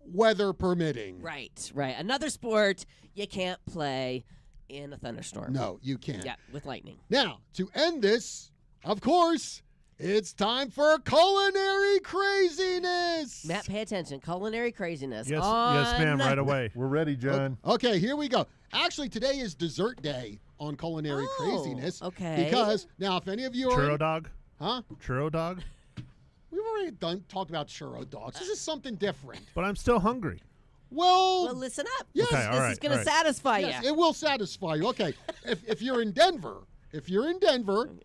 Speaker 4: weather permitting.
Speaker 1: Right. Another sport you can't play in a thunderstorm.
Speaker 4: No, you can't.
Speaker 1: Yeah, with lightning.
Speaker 4: Now, to end this, of course, it's time for culinary craziness.
Speaker 1: Matt, pay attention. Culinary craziness.
Speaker 3: Yes,
Speaker 1: on...
Speaker 3: yes, ma'am. Right away.
Speaker 2: We're ready, John.
Speaker 4: Okay, here we go. Actually, today is dessert day on culinary craziness.
Speaker 1: Okay.
Speaker 4: Because now, if any of you are
Speaker 3: Churro dog.
Speaker 4: huh?
Speaker 3: Churro dog.
Speaker 4: We've already talked about churro dogs. This is something different.
Speaker 3: But I'm still hungry.
Speaker 4: Well,
Speaker 1: Well, listen up.
Speaker 4: Yes.
Speaker 3: Okay,
Speaker 1: This
Speaker 3: all right,
Speaker 1: is going to
Speaker 3: all right.
Speaker 1: satisfy
Speaker 4: yes,
Speaker 1: you.
Speaker 4: it will satisfy you. Okay, if you're in Denver,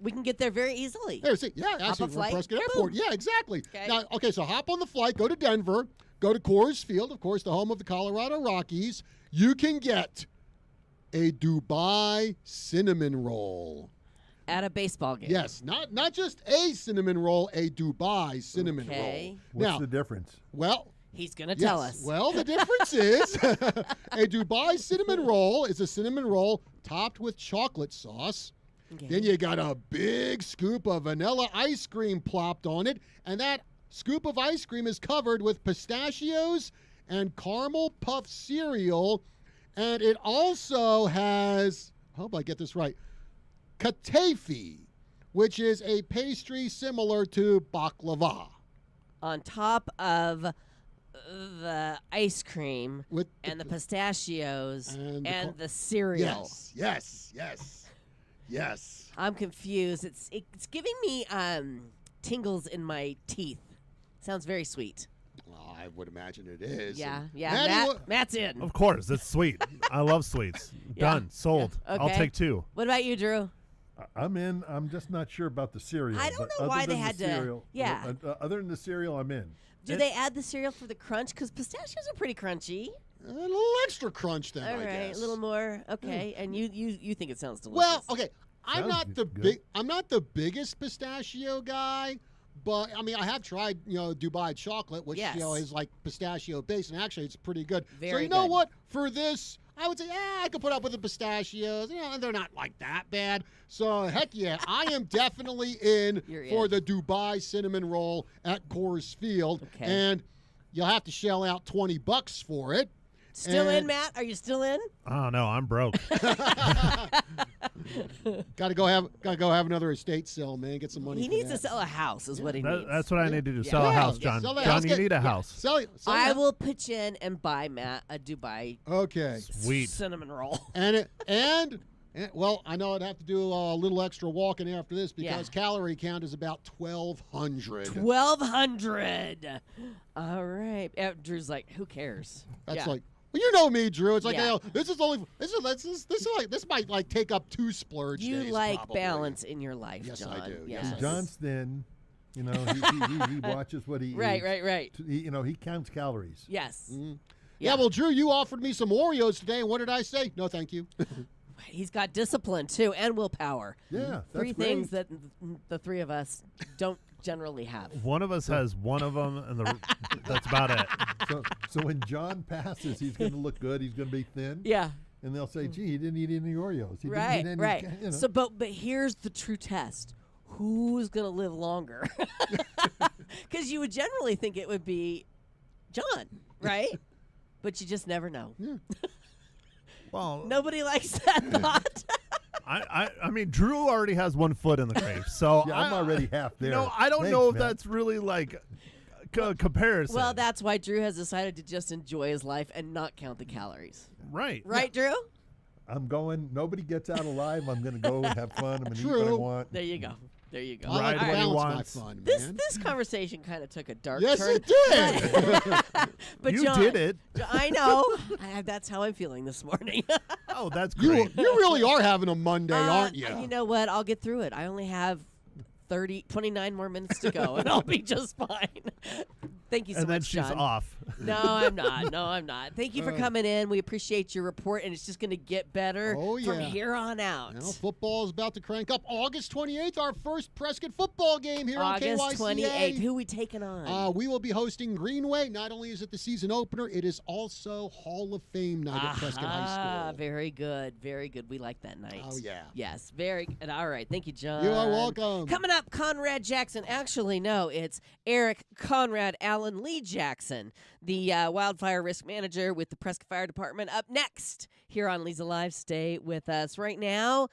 Speaker 1: We can get there very easily.
Speaker 4: there, see, yeah,
Speaker 1: a
Speaker 4: actually from
Speaker 1: flight,
Speaker 4: Prescott
Speaker 1: boom.
Speaker 4: Airport. Yeah, exactly.
Speaker 1: Okay.
Speaker 4: Now, okay, so hop on the flight, go to Denver, go to Coors Field, of course, the home of the Colorado Rockies. You can get a Dubai cinnamon roll.
Speaker 1: At a baseball game.
Speaker 4: Yes, not just a cinnamon roll, a Dubai cinnamon
Speaker 1: Okay.
Speaker 4: roll.
Speaker 2: What's
Speaker 4: Now,
Speaker 2: the difference?
Speaker 4: well,
Speaker 1: He's going to tell
Speaker 4: yes,
Speaker 1: us.
Speaker 4: well, the difference is a Dubai cinnamon roll is a cinnamon roll topped with chocolate sauce.
Speaker 1: Okay.
Speaker 4: Then you got a big scoop of vanilla ice cream plopped on it, and that scoop of ice cream is covered with pistachios and caramel puff cereal, and it also has, I hope I get this right, katafi, which is a pastry similar to baklava.
Speaker 1: On top of the ice cream
Speaker 4: With
Speaker 1: and the pistachios
Speaker 4: And
Speaker 1: and,
Speaker 4: the
Speaker 1: the cereal.
Speaker 4: Yes.
Speaker 1: I'm confused. It's giving me tingles in my teeth. Sounds very sweet.
Speaker 4: Well, I would imagine it is.
Speaker 1: Yeah.
Speaker 4: And
Speaker 1: Matt,
Speaker 4: Maddie,
Speaker 1: Matt's in.
Speaker 3: Of course, it's sweet. I love sweets.
Speaker 1: Yeah.
Speaker 3: Done. Sold.
Speaker 1: Yeah.
Speaker 3: I'll
Speaker 1: Okay.
Speaker 3: take two.
Speaker 1: What about you, Drew?
Speaker 2: I'm in. I'm just not sure about the cereal.
Speaker 1: I don't
Speaker 2: but
Speaker 1: know
Speaker 2: other
Speaker 1: why they
Speaker 2: than the
Speaker 1: had to-
Speaker 2: cereal-
Speaker 1: yeah.
Speaker 2: Other than the cereal, I'm in.
Speaker 1: Do they add the cereal for the crunch? Because pistachios are pretty crunchy.
Speaker 4: a little extra crunch then,
Speaker 1: All
Speaker 4: I
Speaker 1: right,
Speaker 4: guess.
Speaker 1: a little more. Okay, and you think it sounds delicious?
Speaker 4: Well, okay. I'm
Speaker 2: Sounds
Speaker 4: not the
Speaker 2: good.
Speaker 4: big. I'm not the biggest pistachio guy, but I mean, I have tried, Dubai chocolate, which
Speaker 1: Yes.
Speaker 4: is like pistachio based, and actually, it's pretty good. So
Speaker 1: Very
Speaker 4: you know
Speaker 1: good.
Speaker 4: what? For this, I would say, I could put up with the pistachios. They're not like that bad. So, heck yeah, I am definitely in
Speaker 1: You're
Speaker 4: for
Speaker 1: in.
Speaker 4: the Dubai cinnamon roll at Coors Field.
Speaker 1: Okay.
Speaker 4: And you'll have to shell out $20 for it.
Speaker 1: Still in,
Speaker 4: And-
Speaker 1: Matt? Are you still in?
Speaker 3: Oh no, I'm broke.
Speaker 4: Gotta go have another estate sale, man. Get some money.
Speaker 1: He
Speaker 4: for
Speaker 1: needs
Speaker 4: that.
Speaker 1: to sell a house, is what he needs.
Speaker 3: That's what I need to do.
Speaker 1: Yeah.
Speaker 3: Sell a
Speaker 4: Yeah,
Speaker 3: house, John.
Speaker 4: sell the
Speaker 3: John,
Speaker 4: house,
Speaker 3: you
Speaker 4: get-
Speaker 3: need a
Speaker 4: yeah.
Speaker 3: house.
Speaker 4: Sell it.
Speaker 1: I will pitch in and buy Matt a Dubai
Speaker 4: Okay.
Speaker 3: Sweet.
Speaker 1: cinnamon roll.
Speaker 4: And well, I know I'd have to do a little extra walking after this because calorie count is about 1,200.
Speaker 1: 1,200. All right. Drew's like, who cares?
Speaker 4: That's
Speaker 1: Yeah.
Speaker 4: like, well, you know me, Drew. It's like,
Speaker 1: Yeah.
Speaker 4: this might like take up 2 splurge
Speaker 1: You
Speaker 4: days,
Speaker 1: like
Speaker 4: probably.
Speaker 1: balance in your life,
Speaker 4: Yes,
Speaker 1: John.
Speaker 4: I do.
Speaker 1: Yes.
Speaker 4: Yes, I do.
Speaker 2: John's thin. He watches what he
Speaker 1: Right,
Speaker 2: eats.
Speaker 1: right.
Speaker 2: He counts calories.
Speaker 1: Yes.
Speaker 4: Yeah.
Speaker 1: Yeah.
Speaker 4: Well, Drew, you offered me some Oreos today, and what did I say? No, thank you.
Speaker 1: He's got discipline, too, and willpower.
Speaker 2: Yeah, that's
Speaker 1: Three
Speaker 2: great.
Speaker 1: things that the three of us don't generally have.
Speaker 3: One of us has one of them, and that's about it.
Speaker 2: So when John passes, he's going to look good. He's going to be thin.
Speaker 1: Yeah.
Speaker 2: And they'll say, "Gee, he didn't eat any Oreos. He
Speaker 1: Right,
Speaker 2: didn't eat any."
Speaker 1: right.
Speaker 2: You know.
Speaker 1: So, but here's the true test: who's gonna live longer? Because you would generally think it would be John, right? But you just never know.
Speaker 3: Well,
Speaker 1: Nobody likes that thought.
Speaker 3: I mean, Drew already has 1 foot in the grave, so
Speaker 2: Yeah, I'm already half there.
Speaker 3: I don't
Speaker 2: Thanks,
Speaker 3: know if
Speaker 2: man.
Speaker 3: that's really like comparison.
Speaker 1: Well, that's why Drew has decided to just enjoy his life and not count the calories.
Speaker 3: right.
Speaker 1: Right, Drew?
Speaker 2: I'm going. Nobody gets out alive. I'm going to go and have fun. I'm going to eat what I
Speaker 4: True.
Speaker 2: want.
Speaker 1: There you go. There you go.
Speaker 4: I like
Speaker 3: Ride
Speaker 4: to
Speaker 3: what he
Speaker 4: balance my
Speaker 3: wants.
Speaker 4: fun,
Speaker 1: This
Speaker 4: man.
Speaker 1: this conversation kind of took a dark
Speaker 4: Yes,
Speaker 1: turn.
Speaker 4: it did.
Speaker 1: But
Speaker 3: You
Speaker 1: John,
Speaker 3: did it.
Speaker 1: I know. That's how I'm feeling this morning.
Speaker 3: Oh, that's
Speaker 4: you
Speaker 3: great.
Speaker 4: really are having a Monday, aren't you?
Speaker 1: You know what? I'll get through it. I only have 29 more minutes to go, and I'll be just fine. Thank you so
Speaker 3: and then
Speaker 1: much,
Speaker 3: she's
Speaker 1: John.
Speaker 3: off.
Speaker 1: No, I'm not. No, I'm not. Thank you for coming in. We appreciate your report, and it's just going to get better
Speaker 4: Oh,
Speaker 1: from
Speaker 4: yeah.
Speaker 1: here on out.
Speaker 4: Now, football is about to crank up. August 28th, our first Prescott football game here
Speaker 1: August
Speaker 4: on KYCA.
Speaker 1: 28th. Who we taking on?
Speaker 4: We will be hosting Greenway. Not only is it the season opener, it is also Hall of Fame night at Prescott High School.
Speaker 1: Very good. Very good. We like that night.
Speaker 4: Oh, yeah.
Speaker 1: Yes. Very good. All right. Thank you, John.
Speaker 4: You are welcome.
Speaker 1: Coming up, Conrad Jackson. Actually, no, it's Eric Conrad Allen Lee Jackson, the wildfire risk manager with the Prescott Fire Department. Up next here on Leza Live. Stay with us right now.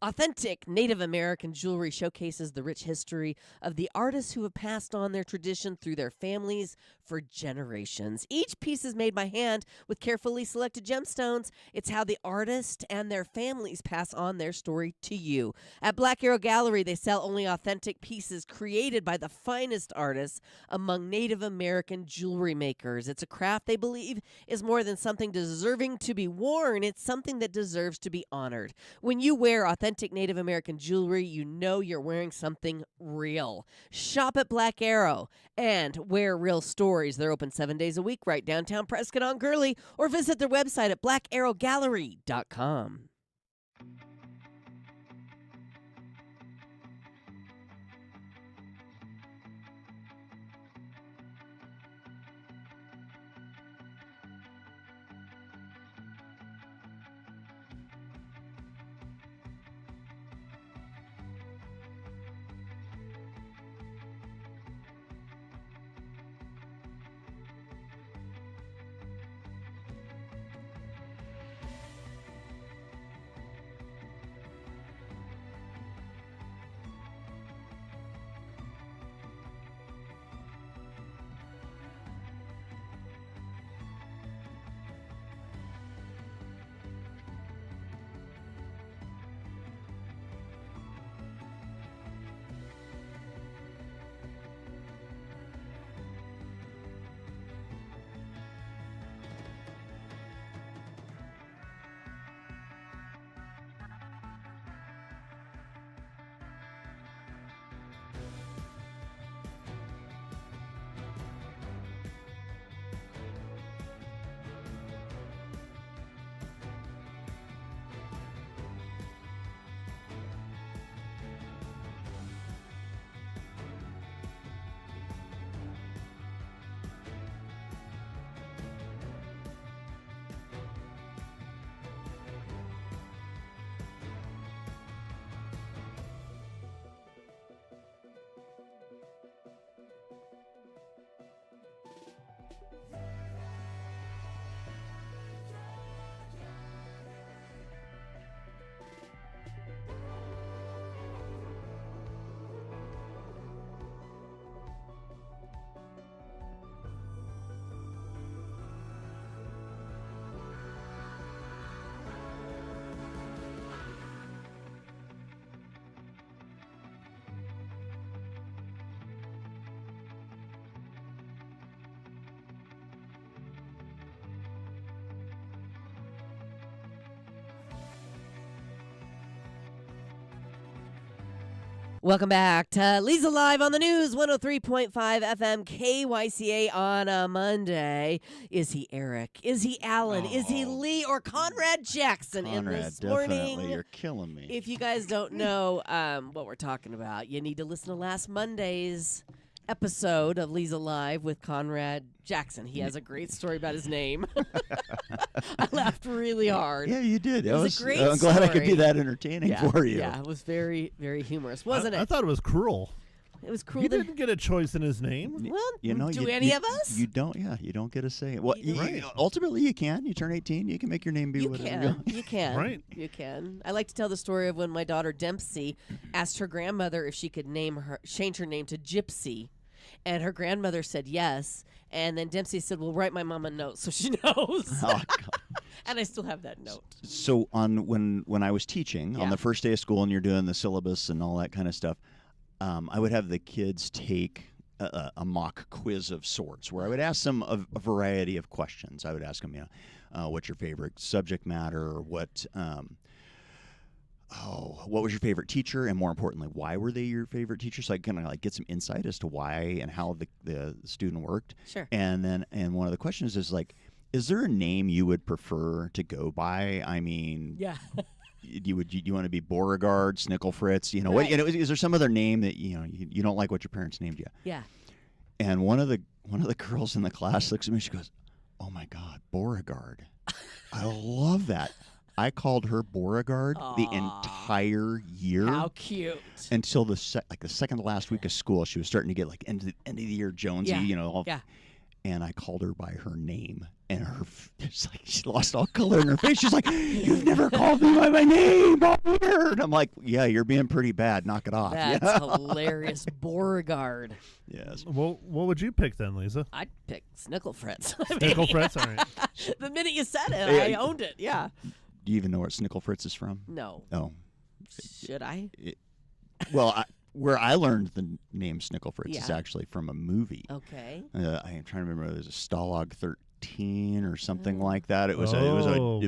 Speaker 1: Authentic Native American jewelry showcases the rich history of the artists who have passed on their tradition through their families for generations. Each piece is made by hand with carefully selected gemstones. It's how the artist and their families pass on their story to you. At Black Arrow Gallery, they sell only authentic pieces created by the finest artists among Native American jewelry makers. It's a craft they believe is more than something deserving to be worn. It's something that deserves to be honored. When you wear authentic Native American jewelry, you know you're wearing something real. Shop at Black Arrow and wear real stories. They're open 7 days a week right downtown Prescott on Gurley, or visit their website at blackarrowgallery.com. Welcome back to Leza Live on the News, 103.5 FM KYCA on a Monday. Is he Eric? Is he Alan? Is he Lee or Conrad Jackson in
Speaker 5: Conrad,
Speaker 1: this
Speaker 5: definitely.
Speaker 1: morning?
Speaker 5: You're killing me.
Speaker 1: If you guys don't know what we're talking about, you need to listen to last Monday's episode of Leza Live with Conrad Jackson. He has a great story about his name. I laughed really hard.
Speaker 5: Yeah, you did.
Speaker 1: It was a great
Speaker 5: I'm glad I could be
Speaker 1: story.
Speaker 5: that entertaining for you.
Speaker 1: Yeah, it was very, very humorous, wasn't
Speaker 3: I
Speaker 1: it?
Speaker 3: thought it was cruel.
Speaker 1: It was
Speaker 3: He
Speaker 1: cruel. That,
Speaker 3: didn't get a choice in his name.
Speaker 1: well, do
Speaker 5: you,
Speaker 1: any
Speaker 5: you-
Speaker 1: of us?
Speaker 5: You don't. Yeah, you don't get a say. Well,
Speaker 1: You
Speaker 3: don't.
Speaker 5: ultimately, you can. You turn 18, you can make your name be
Speaker 1: You
Speaker 5: whatever.
Speaker 1: can. You can.
Speaker 3: Right.
Speaker 1: You can. I like to tell the story of when my daughter Dempsey asked her grandmother if she could change her name to Gypsy. And her grandmother said yes. And then Dempsey said, well, write my mom a note so she knows.
Speaker 5: Oh, God.
Speaker 1: And I still have that note.
Speaker 5: So when I was teaching on
Speaker 1: Yeah.
Speaker 5: the first day of school and you're doing the syllabus and all that kind of stuff, I would have the kids take a mock quiz of sorts where I would ask them a variety of questions. I would ask them, what's your favorite subject matter? What was your favorite teacher? And more importantly, why were they your favorite teacher? So I kind of like get some insight as to why and how the student worked.
Speaker 1: Sure.
Speaker 5: And one of the questions is like, is there a name you would prefer to go by? I mean,
Speaker 1: Yeah.
Speaker 5: you want to be Beauregard, Snicklefritz?
Speaker 1: Right.
Speaker 5: Is there some other name that you don't like what your parents named you?
Speaker 1: Yeah.
Speaker 5: And one of the girls in the class looks at me. She goes, "Oh my God, Beauregard! I love that." I called her Beauregard the
Speaker 1: Aw.
Speaker 5: entire year
Speaker 1: How cute.
Speaker 5: until the second to last week of school. She was starting to get like end of the year Jonesy,
Speaker 1: Yeah. Yeah.
Speaker 5: And I called her by her name, and it's like she lost all color in her face. She's like, "You've never called me by my name all year." And I'm like, "Yeah, you're being pretty bad. Knock it off."
Speaker 1: That's hilarious. Beauregard.
Speaker 5: Yes.
Speaker 3: Well, what would you pick then, Lisa?
Speaker 1: I'd pick Snicklefritz.
Speaker 3: Snicklefritz? All right.
Speaker 1: The minute you said it,
Speaker 5: Yeah.
Speaker 1: I owned it. Yeah.
Speaker 5: Do you even know where Snicklefritz is from?
Speaker 1: No.
Speaker 5: Oh,
Speaker 1: Should I?
Speaker 5: well, where I learned the name Snicklefritz is
Speaker 1: Yeah.
Speaker 5: actually from a movie.
Speaker 1: Okay.
Speaker 5: I am trying to remember. It was a Stalag 13 or something like that. It was
Speaker 3: Oh,
Speaker 5: a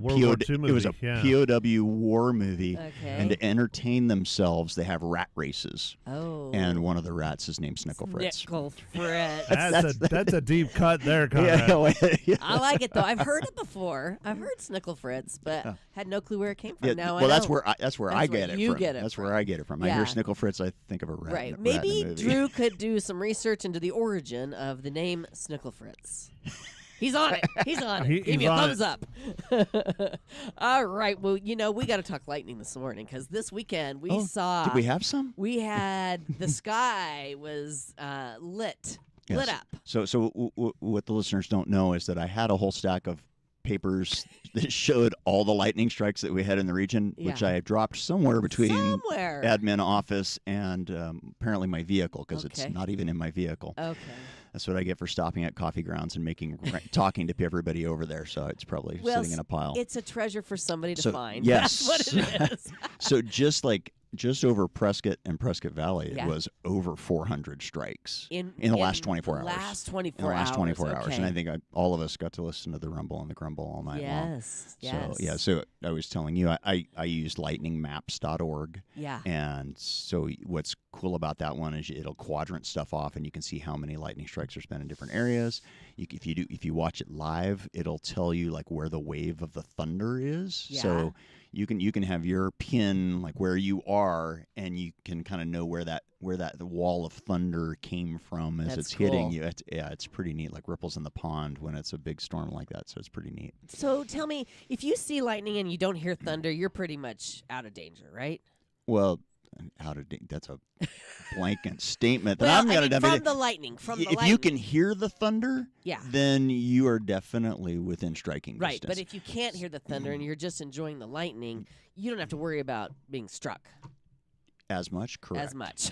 Speaker 3: World War II
Speaker 5: it was a
Speaker 3: movie, yeah.
Speaker 5: POW war movie.
Speaker 1: Okay.
Speaker 5: And to entertain themselves, they have rat races,
Speaker 1: Oh.
Speaker 5: and one of the rats is named Snicklefritz.
Speaker 1: Snicklefritz.
Speaker 3: That's a deep cut there, Conrad.
Speaker 5: Yeah.
Speaker 1: I like it though. I've heard it before. I've heard Snicklefritz, but had no clue where it came from.
Speaker 5: Yeah,
Speaker 1: now
Speaker 5: well,
Speaker 1: I
Speaker 5: that's
Speaker 1: know.
Speaker 5: where I
Speaker 1: That's
Speaker 5: get
Speaker 1: where
Speaker 5: it
Speaker 1: you
Speaker 5: from.
Speaker 1: get it
Speaker 5: That's
Speaker 1: from.
Speaker 5: where I get it from. I
Speaker 1: Yeah.
Speaker 5: hear Snicklefritz, I think of a rat.
Speaker 1: Right.
Speaker 5: rat in
Speaker 1: Maybe
Speaker 5: a movie.
Speaker 1: Drew could do some research into the origin of the name Snicklefritz. He's on it. He's on it. Give me
Speaker 3: he's
Speaker 1: a
Speaker 3: on
Speaker 1: thumbs up. All right. Well, we got to talk lightning this morning because this weekend we saw.
Speaker 5: Did we have some?
Speaker 1: We had the sky was lit
Speaker 5: Yes.
Speaker 1: up.
Speaker 5: So what the listeners don't know is that I had a whole stack of papers that showed all the lightning strikes that we had in the region, which
Speaker 1: Yeah.
Speaker 5: I dropped somewhere between
Speaker 1: Somewhere.
Speaker 5: admin office and apparently my vehicle because
Speaker 1: Okay.
Speaker 5: it's not even in my vehicle.
Speaker 1: Okay.
Speaker 5: That's what I get for stopping at coffee grounds and talking to everybody over there. So it's probably sitting in a pile.
Speaker 1: It's a treasure for somebody to
Speaker 5: So,
Speaker 1: find.
Speaker 5: yes.
Speaker 1: That's what it is.
Speaker 5: So just over Prescott and Prescott Valley,
Speaker 1: Yeah.
Speaker 5: it was over 400 strikes
Speaker 1: In
Speaker 5: the last 24 hours.
Speaker 1: Last 24
Speaker 5: in the last 24 hours.
Speaker 1: Okay.
Speaker 5: And I think all of us got to listen to the rumble and the grumble all night long.
Speaker 1: Yes. Yes.
Speaker 5: So, yeah, so I was telling you, I used lightningmaps.org.
Speaker 1: Yeah.
Speaker 5: And so what's cool about that one is it'll quadrant stuff off and you can see how many lightning strikes there's been in different areas. If you watch it live, it'll tell you like where the wave of the thunder is.
Speaker 1: Yeah.
Speaker 5: So you can have your pin like where you are and you can kind of know where the wall of thunder came from as
Speaker 1: That's
Speaker 5: it's hitting
Speaker 1: cool.
Speaker 5: you. It's pretty neat, like ripples in the pond when it's a big storm like that. So it's pretty neat.
Speaker 1: So tell me, if you see lightning and you don't hear thunder, you're pretty much out of danger, right?
Speaker 5: Well, That's a blanket statement that
Speaker 1: Well,
Speaker 5: I'm going to
Speaker 1: from the lightning.
Speaker 5: If you can hear the thunder,
Speaker 1: Yeah.
Speaker 5: then you are definitely within striking
Speaker 1: Right,
Speaker 5: distance.
Speaker 1: but if you can't hear the thunder and you're just enjoying the lightning, you don't have to worry about being struck
Speaker 5: as much, correct.
Speaker 1: as much.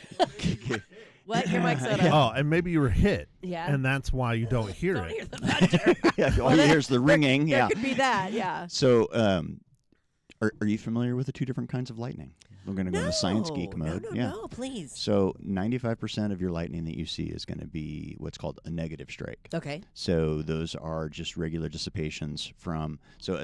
Speaker 1: What? Your mic's not on.
Speaker 3: Oh, and maybe you were hit.
Speaker 1: Yeah.
Speaker 3: And that's why you don't hear
Speaker 1: Don't
Speaker 3: it.
Speaker 1: hear the thunder.
Speaker 5: Yeah, all you hear is the ringing.
Speaker 1: There
Speaker 5: Yeah.
Speaker 1: could be that, yeah.
Speaker 5: So, are you familiar with the two different kinds of lightning? We're going to go into science geek mode.
Speaker 1: No, please.
Speaker 5: So 95% of your lightning that you see is going to be what's called a negative strike.
Speaker 1: Okay.
Speaker 5: So those are just regular dissipations from. So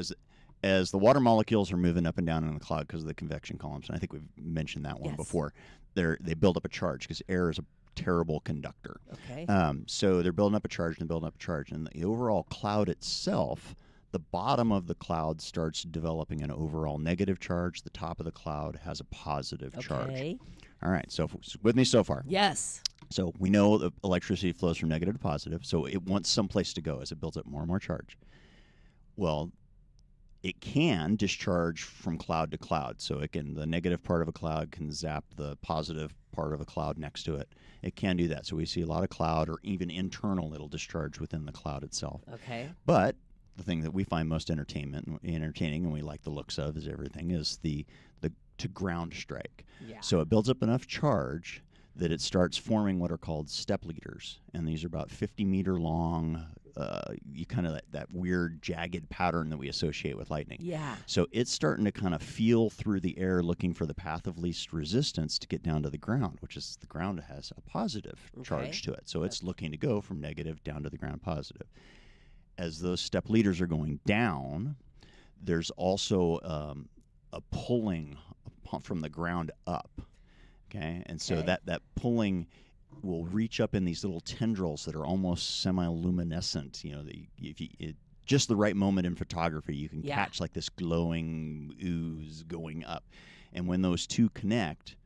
Speaker 5: as the water molecules are moving up and down in the cloud because of the convection columns, and I think we've mentioned that one
Speaker 1: Yes.
Speaker 5: before, they build up a charge because air is a terrible conductor.
Speaker 1: Okay.
Speaker 5: So they're building up a charge and building up a charge, and the overall cloud itself. The bottom of the cloud starts developing an overall negative charge. The top of the cloud has a positive charge.
Speaker 1: Okay.
Speaker 5: All right, so with me so far.
Speaker 1: Yes.
Speaker 5: So we know the electricity flows from negative to positive, so it wants some place to go as it builds up more and more charge. Well, it can discharge from cloud to cloud. So the negative part of a cloud can zap the positive part of a cloud next to it. It can do that. So we see a lot of cloud, or even internal, it'll discharge within the cloud itself.
Speaker 1: Okay.
Speaker 5: But the thing that we find most entertaining and we like the looks of is the to ground strike.
Speaker 1: Yeah.
Speaker 5: So it builds up enough charge that it starts forming what are called step leaders, and these are about 50-meter long. You kind of that weird jagged pattern that we associate with lightning.
Speaker 1: Yeah.
Speaker 5: So it's starting to kind of feel through the air, looking for the path of least resistance to get down to the ground, which is the ground has a positive charge to it. So it's looking to go from negative down to the ground positive. As those step leaders are going down, there's also a pulling from the ground up. Okay, and so that pulling will reach up in these little tendrils that are almost semi-luminescent. You know, just the right moment in photography, you can catch like this glowing ooze going up, and when those two connect,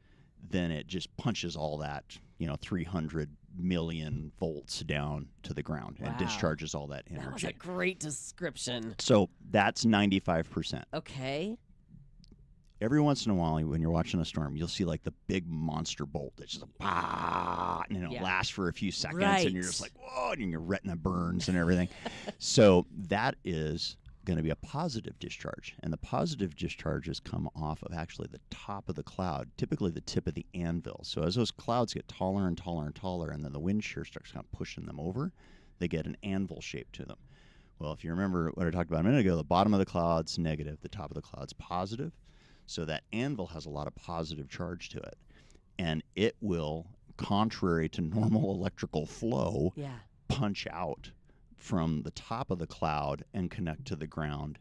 Speaker 5: then it just punches all that 300 million volts down to the ground and discharges all that energy.
Speaker 1: That was a great description.
Speaker 5: So that's 95%.
Speaker 1: Okay.
Speaker 5: Every once in a while, when you're watching a storm, you'll see like the big monster bolt that's just and it'll last for a few seconds, and you're just like, whoa, and your retina burns and everything. So that is going to be a positive discharge, and the positive discharges come off of actually the top of the cloud, typically the tip of the anvil. So as those clouds get taller and taller and taller, and then the wind shear starts kind of pushing them over, they get an anvil shape to them. Well, if you remember what I talked about a minute ago, the bottom of the cloud's negative, the top of the cloud's positive. So that anvil has a lot of positive charge to it, and it will, contrary to normal electrical flow, punch out from the top of the cloud and connect to the ground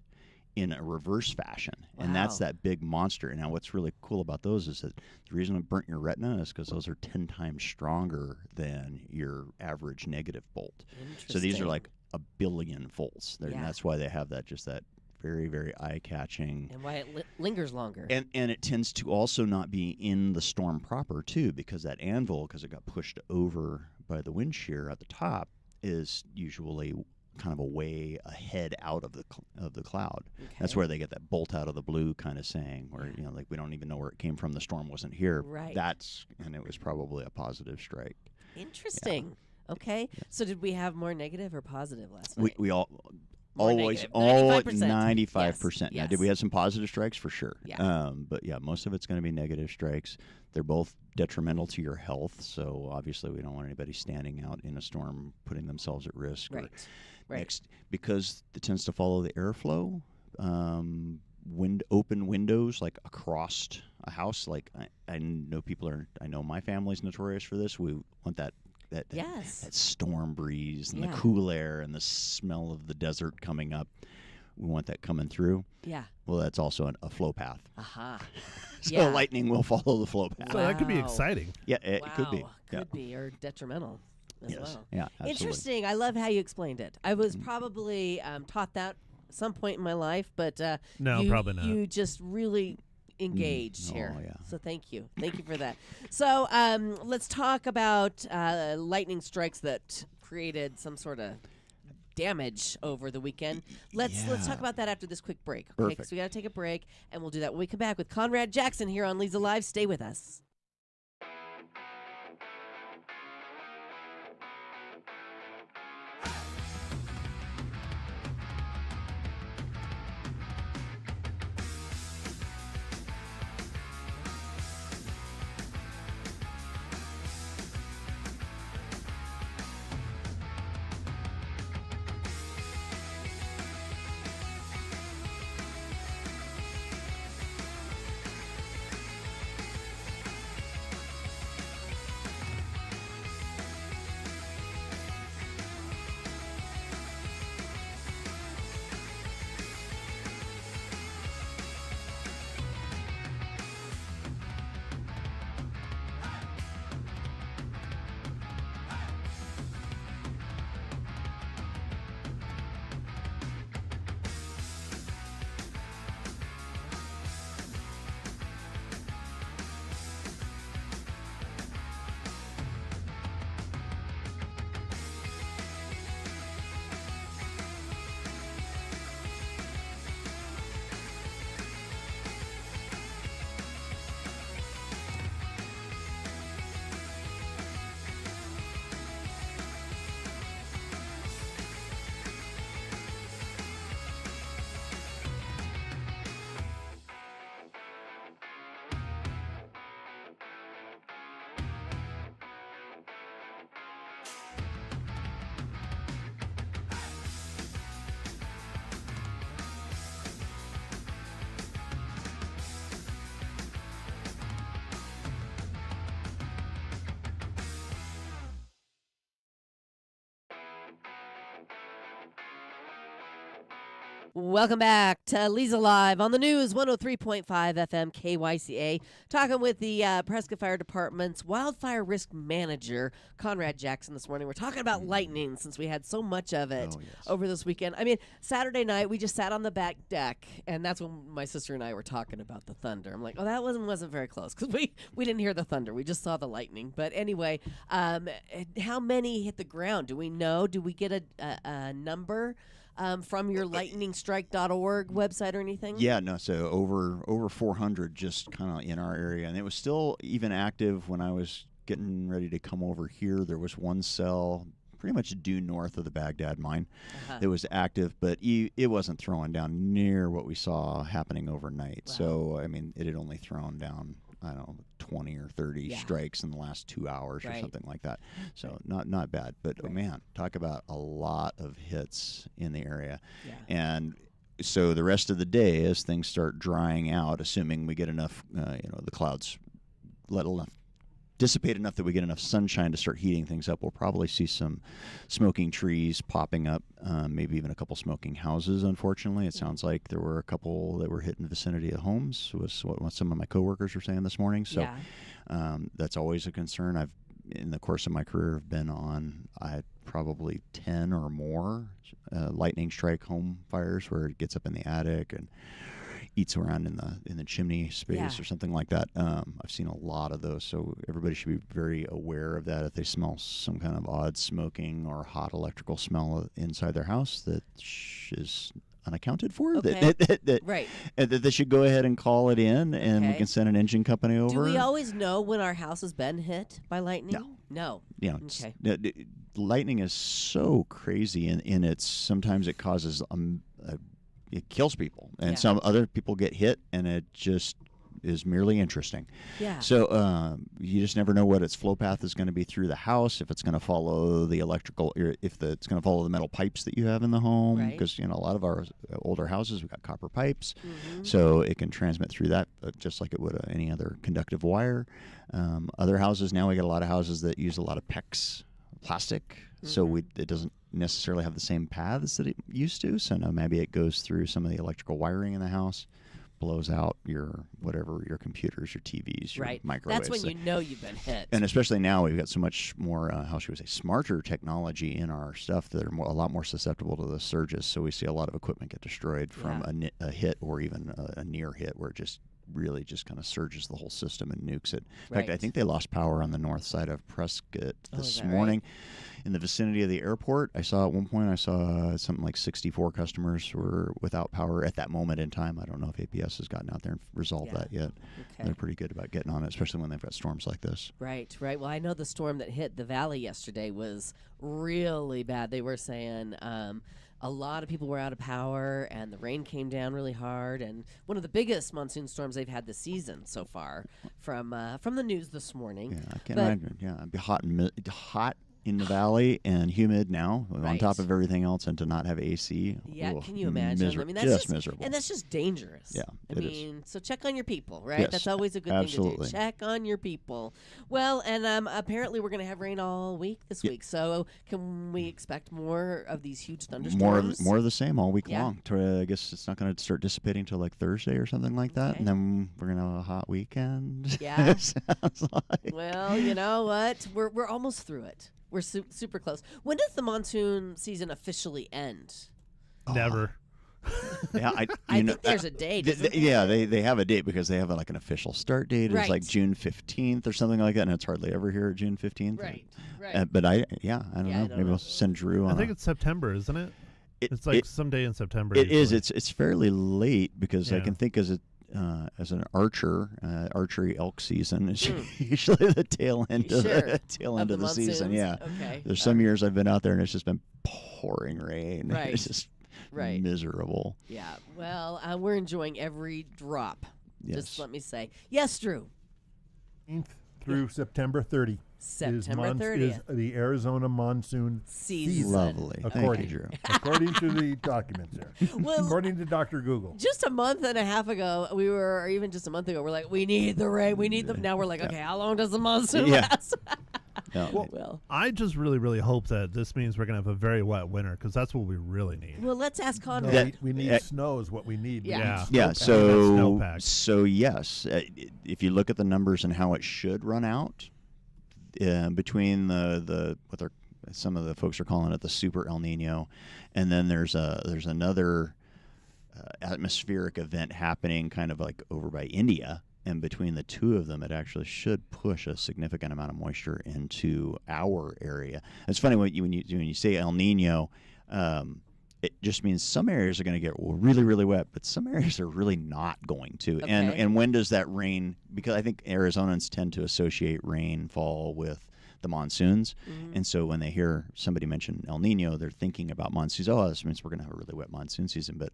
Speaker 5: in a reverse fashion. And that's that big monster. Now, what's really cool about those is that the reason it burnt your retina is because those are 10 times stronger than your average negative bolt. So these are like a billion volts. And that's why they have that very, very eye-catching.
Speaker 1: And why it lingers longer.
Speaker 5: And it tends to also not be in the storm proper, too, because that anvil, because it got pushed over by the wind shear at the top, is usually kind of a way ahead out of the cloud. Okay. That's where they get that bolt out of the blue kind of saying, where like we don't even know where it came from. The storm wasn't here.
Speaker 1: Right.
Speaker 5: And it was probably a positive strike.
Speaker 1: Interesting. Yeah. Okay. So did we have more negative or positive last night?
Speaker 5: We all.
Speaker 1: More
Speaker 5: always
Speaker 1: negative.
Speaker 5: all
Speaker 1: 95%.
Speaker 5: 95%. Now,
Speaker 1: Yes.
Speaker 5: did we have some positive strikes? For sure.
Speaker 1: Yeah.
Speaker 5: But yeah, most of it's going to be negative strikes. They're both detrimental to your health, so obviously we don't want anybody standing out in a storm putting themselves at risk.
Speaker 1: Right.
Speaker 5: Next, because it tends to follow the airflow, open windows like across a house. Like I know my family's notorious for this. We want that storm breeze and the cool air and the smell of the desert coming up. We want that coming through.
Speaker 1: Yeah.
Speaker 5: Well, that's also a flow path.
Speaker 1: Aha.
Speaker 5: So lightning will follow the flow path.
Speaker 3: So that could be exciting.
Speaker 5: Yeah, it could be.
Speaker 1: Could be, or detrimental as well.
Speaker 5: Yeah, absolutely.
Speaker 1: Interesting. I love how you explained it. I was probably taught that at some point in my life, but
Speaker 3: no, probably not.
Speaker 1: You just really engaged here.
Speaker 5: Oh, yeah.
Speaker 1: So thank you. Thank you for that. So let's talk about lightning strikes that created some sort of damage over the weekend. Let's talk about that after this quick break. Okay,
Speaker 5: Perfect.
Speaker 1: because we got to take a break, and we'll do that when we come back with Conrad Jackson here on Leza Live. Stay with us. Welcome back to Leza Live on the news, 103.5 FM KYCA. Talking with the Prescott Fire Department's wildfire risk manager, Conrad Jackson, this morning. We're talking about lightning since we had so much of it over this weekend. I mean, Saturday night, we just sat on the back deck, and that's when my sister and I were talking about the thunder. I'm like, oh, that wasn't very close, because we didn't hear the thunder. We just saw the lightning. But anyway, how many hit the ground? Do we know? Do we get a number? From your lightningstrike.org website or anything?
Speaker 5: Yeah, no. So over 400 just kind of in our area, and it was still even active when I was getting ready to come over here. There was one cell pretty much due north of the Baghdad mine that was active, but it wasn't throwing down near what we saw happening overnight.
Speaker 1: Wow.
Speaker 5: So I mean, it had only thrown down, I don't know, 20 or 30 strikes in the last 2 hours or something like that. So not bad. But oh man, talk about a lot of hits in the area.
Speaker 1: Yeah.
Speaker 5: And so the rest of the day, as things start drying out, assuming we get enough, the clouds dissipate enough that we get enough sunshine to start heating things up, we'll probably see some smoking trees popping up, maybe even a couple smoking houses. Unfortunately, it sounds like there were a couple that were hit in the vicinity of homes, was what some of my coworkers were saying this morning. So that's always a concern. I've, in the course of my career, have been on probably 10 or more lightning strike home fires where it gets up in the attic and eats around in the chimney space or something like that. I've seen a lot of those, so everybody should be very aware of that. If they smell some kind of odd smoking or hot electrical smell inside their house that is unaccounted for, that they should go ahead and call it in, and we can send an engine company over.
Speaker 1: Do we always know when our house has been hit by lightning? No.
Speaker 5: Lightning is so crazy in its, sometimes it causes it kills people, and some other people get hit, and it just is merely interesting.
Speaker 1: Yeah.
Speaker 5: So you just never know what its flow path is going to be through the house, if it's going to follow the electrical, it's going to follow the metal pipes that you have in the home, because a lot of our older houses, we've got copper pipes, so it can transmit through that just like it would any other conductive wire. Other houses, now we get a lot of houses that use a lot of PEX plastic, so it doesn't necessarily have the same paths that it used to. So now maybe it goes through some of the electrical wiring in the house, blows out your computers, your TVs, your microwaves.
Speaker 1: That's when you know you've been hit.
Speaker 5: And especially now, we've got so much more, how should we say, smarter technology in our stuff that are a lot more susceptible to the surges. So we see a lot of equipment get destroyed from a hit or even a near hit where it just really just kind of surges the whole system and nukes it. In fact, I
Speaker 1: Right.
Speaker 5: think they lost power on the north side of Prescott
Speaker 1: Oh, is
Speaker 5: this
Speaker 1: that right?
Speaker 5: morning. In the vicinity of the airport, I saw at one point, something like 64 customers were without power at that moment in time. I don't know if APS has gotten out there and resolved
Speaker 1: Yeah.
Speaker 5: that yet.
Speaker 1: Okay.
Speaker 5: They're pretty good about getting on it, especially when they've got storms like this.
Speaker 1: Right, right. Well, I know the storm that hit the valley yesterday was really bad. They were saying a lot of people were out of power, and the rain came down really hard. And one of the biggest monsoon storms they've had this season so far, from the news this morning.
Speaker 5: Yeah, I can't
Speaker 1: But-
Speaker 5: imagine. Yeah, it'd be hot in the valley and humid now on
Speaker 1: Right.
Speaker 5: top of everything else, and to not have AC.
Speaker 1: Yeah,
Speaker 5: ugh,
Speaker 1: can you imagine? I mean, that's
Speaker 5: just
Speaker 1: just
Speaker 5: miserable.
Speaker 1: and that's just dangerous.
Speaker 5: Yeah,
Speaker 1: I
Speaker 5: it is.
Speaker 1: mean, so check on your people, right?
Speaker 5: Yes,
Speaker 1: That's always a good
Speaker 5: absolutely.
Speaker 1: thing to do. Check on your people. Well, and apparently we're going to have rain all week this week. So can we expect more of these huge thunderstorms?
Speaker 5: More of the same all week
Speaker 1: Yeah.
Speaker 5: long. I guess it's not going to start dissipating till like Thursday or something like that,
Speaker 1: Okay.
Speaker 5: and then we're going to have a hot weekend.
Speaker 1: Yeah.
Speaker 5: Sounds like.
Speaker 1: Well, you know what? We're almost through it. We're super close. When does the monsoon season officially end?
Speaker 3: Never.
Speaker 5: Yeah,
Speaker 1: I
Speaker 5: you know,
Speaker 1: think there's a date.
Speaker 5: th-
Speaker 1: isn't
Speaker 5: th- yeah, they have a date because they have like an official start date. It's
Speaker 1: Right.
Speaker 5: like June 15th or something like that, and it's hardly ever here at June 15th.
Speaker 1: Right. Right.
Speaker 5: But I don't
Speaker 1: Yeah, I
Speaker 5: know.
Speaker 1: don't
Speaker 5: Maybe
Speaker 1: know.
Speaker 5: we'll send Drew on.
Speaker 3: I think it's September, isn't it? It's like someday in September.
Speaker 5: It is.
Speaker 3: usually.
Speaker 5: It's fairly late because I
Speaker 3: Yeah.
Speaker 5: can think as an archer, archery elk season is
Speaker 1: Mm.
Speaker 5: usually the tail end of
Speaker 1: Sure.
Speaker 5: the tail end of the season.
Speaker 1: monsoons?
Speaker 5: Yeah.
Speaker 1: Okay.
Speaker 5: There's some years I've been out there and it's just been pouring rain.
Speaker 1: Right.
Speaker 5: It's just
Speaker 1: Right.
Speaker 5: miserable.
Speaker 1: Yeah. Well, we're enjoying every drop.
Speaker 5: Yes.
Speaker 1: Just let me say. Yes, Drew.
Speaker 2: 15th through September 30.
Speaker 1: September 30th.
Speaker 2: Is the Arizona monsoon
Speaker 1: Season.
Speaker 5: Lovely. Thank you,
Speaker 2: According,
Speaker 5: Drew.
Speaker 2: according to the documents there.
Speaker 1: Well,
Speaker 2: According to Dr. Google.
Speaker 1: just a month and a half ago, or even just a month ago, we're like, we need the rain. We need them. Now we're like, okay, how long does the monsoon
Speaker 5: Yeah.
Speaker 1: last?
Speaker 5: Yeah.
Speaker 1: well,
Speaker 3: I just really hope that this means we're going to have a very wet winter because that's what we really need.
Speaker 1: well, let's ask
Speaker 2: No,
Speaker 1: Conrad.
Speaker 2: we need
Speaker 5: uh,
Speaker 2: snow is what we need. We
Speaker 1: Yeah.
Speaker 2: need
Speaker 3: Yeah.
Speaker 5: Yeah,
Speaker 2: snowpack.
Speaker 3: snowpack.
Speaker 5: so yes, if you look at the numbers and how it should run out, between some of the folks are calling it the super El Nino, and then there's another atmospheric event happening kind of like over by India, and between the two of them, it actually should push a significant amount of moisture into our area. It's funny when you say El Nino. It just means some areas are going to get really wet, but some areas are really not going to.
Speaker 1: Okay.
Speaker 5: And when does that rain? Because I think Arizonans tend to associate rainfall with the monsoons, and so when they hear somebody mention El Nino, they're thinking about monsoons. Oh, this means we're going to have a really wet monsoon season. But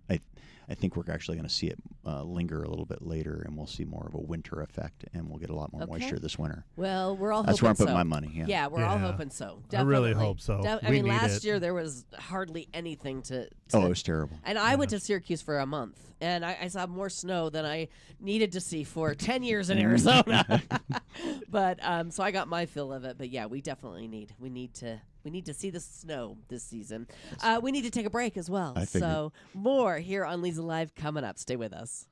Speaker 5: I think we're actually going to see it linger a little bit later, and we'll see more of a winter effect, and we'll get a lot more
Speaker 1: Okay.
Speaker 5: moisture this winter.
Speaker 1: Well, we're all
Speaker 5: That's
Speaker 1: hoping
Speaker 5: where I'm putting
Speaker 1: so.
Speaker 5: my money. Yeah.
Speaker 1: we're all
Speaker 3: Yeah.
Speaker 1: hoping so.
Speaker 3: I really
Speaker 1: Definitely.
Speaker 3: hope so.
Speaker 1: I
Speaker 3: We
Speaker 1: mean,
Speaker 3: need
Speaker 1: last
Speaker 3: it.
Speaker 1: year there was hardly anything to
Speaker 5: Oh, it was terrible.
Speaker 1: and I went to Syracuse for a month, and I saw more snow than I needed to see for 10 years in Arizona. But so I got my fill of it. But yeah, we definitely we need to see the snow this season. We need to take a break as well.
Speaker 5: I figured.
Speaker 1: So more here on Leza Live coming up. Stay with us.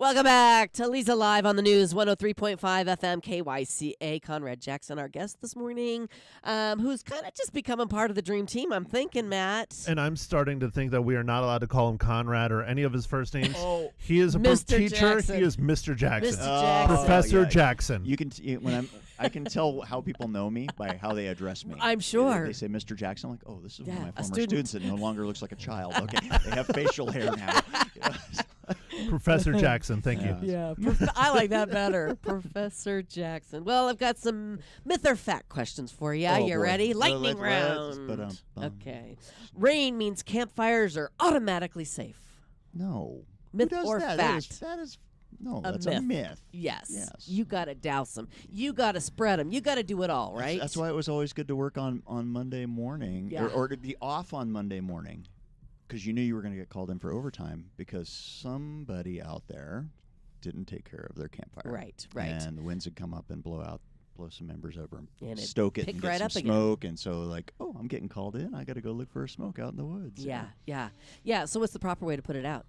Speaker 1: Welcome back to Leza Live on the News, 103.5 FM KYCA. Conrad Jackson, our guest this morning, who's kind of just becoming part of the dream team, I'm thinking, Matt.
Speaker 3: And I'm starting to think that we are not allowed to call him Conrad or any of his first names.
Speaker 5: Oh,
Speaker 3: he is a
Speaker 1: Mr.
Speaker 3: teacher.
Speaker 1: Jackson.
Speaker 3: He is Mr. Jackson.
Speaker 1: Mr. Jackson.
Speaker 3: Professor
Speaker 5: yeah.
Speaker 3: Jackson.
Speaker 5: You can I can tell how people know me by how they address me.
Speaker 1: I'm sure.
Speaker 5: They say Mr. Jackson. I'm like, oh, this is one
Speaker 1: Yeah,
Speaker 5: of my
Speaker 1: a
Speaker 5: former
Speaker 1: student.
Speaker 5: students that no longer looks like a child. Okay, they have facial hair now.
Speaker 3: Professor Jackson, thank you.
Speaker 5: Yeah.
Speaker 1: Yeah, I like that better. Professor Jackson. Well, I've got some myth or fact questions for you.
Speaker 5: Oh,
Speaker 1: you
Speaker 5: boy.
Speaker 1: ready?
Speaker 5: Well,
Speaker 1: Lightning
Speaker 5: let's-
Speaker 1: round.
Speaker 5: but,
Speaker 1: Okay. Rain means campfires are automatically safe.
Speaker 5: No.
Speaker 1: Myth
Speaker 5: Who does
Speaker 1: or
Speaker 5: that?
Speaker 1: fact?
Speaker 5: That is no,
Speaker 1: A
Speaker 5: that's
Speaker 1: myth.
Speaker 5: a myth.
Speaker 1: Yes.
Speaker 5: Yes.
Speaker 1: You got to douse them. You got to spread them. You got to do it all, right?
Speaker 5: That's why it was always good to work on Monday morning
Speaker 1: Yeah.
Speaker 5: or to be off on Monday morning because you knew you were going to get called in for overtime because somebody out there didn't take care of their campfire.
Speaker 1: Right, right.
Speaker 5: And the winds would come up and blow some embers over and
Speaker 1: And it'd
Speaker 5: stoke it
Speaker 1: pick
Speaker 5: and get
Speaker 1: right
Speaker 5: some
Speaker 1: up again.
Speaker 5: smoke. And so like, oh, I'm getting called in. I got to go look for a smoke out in the woods.
Speaker 1: Yeah. So what's the proper way to put it out?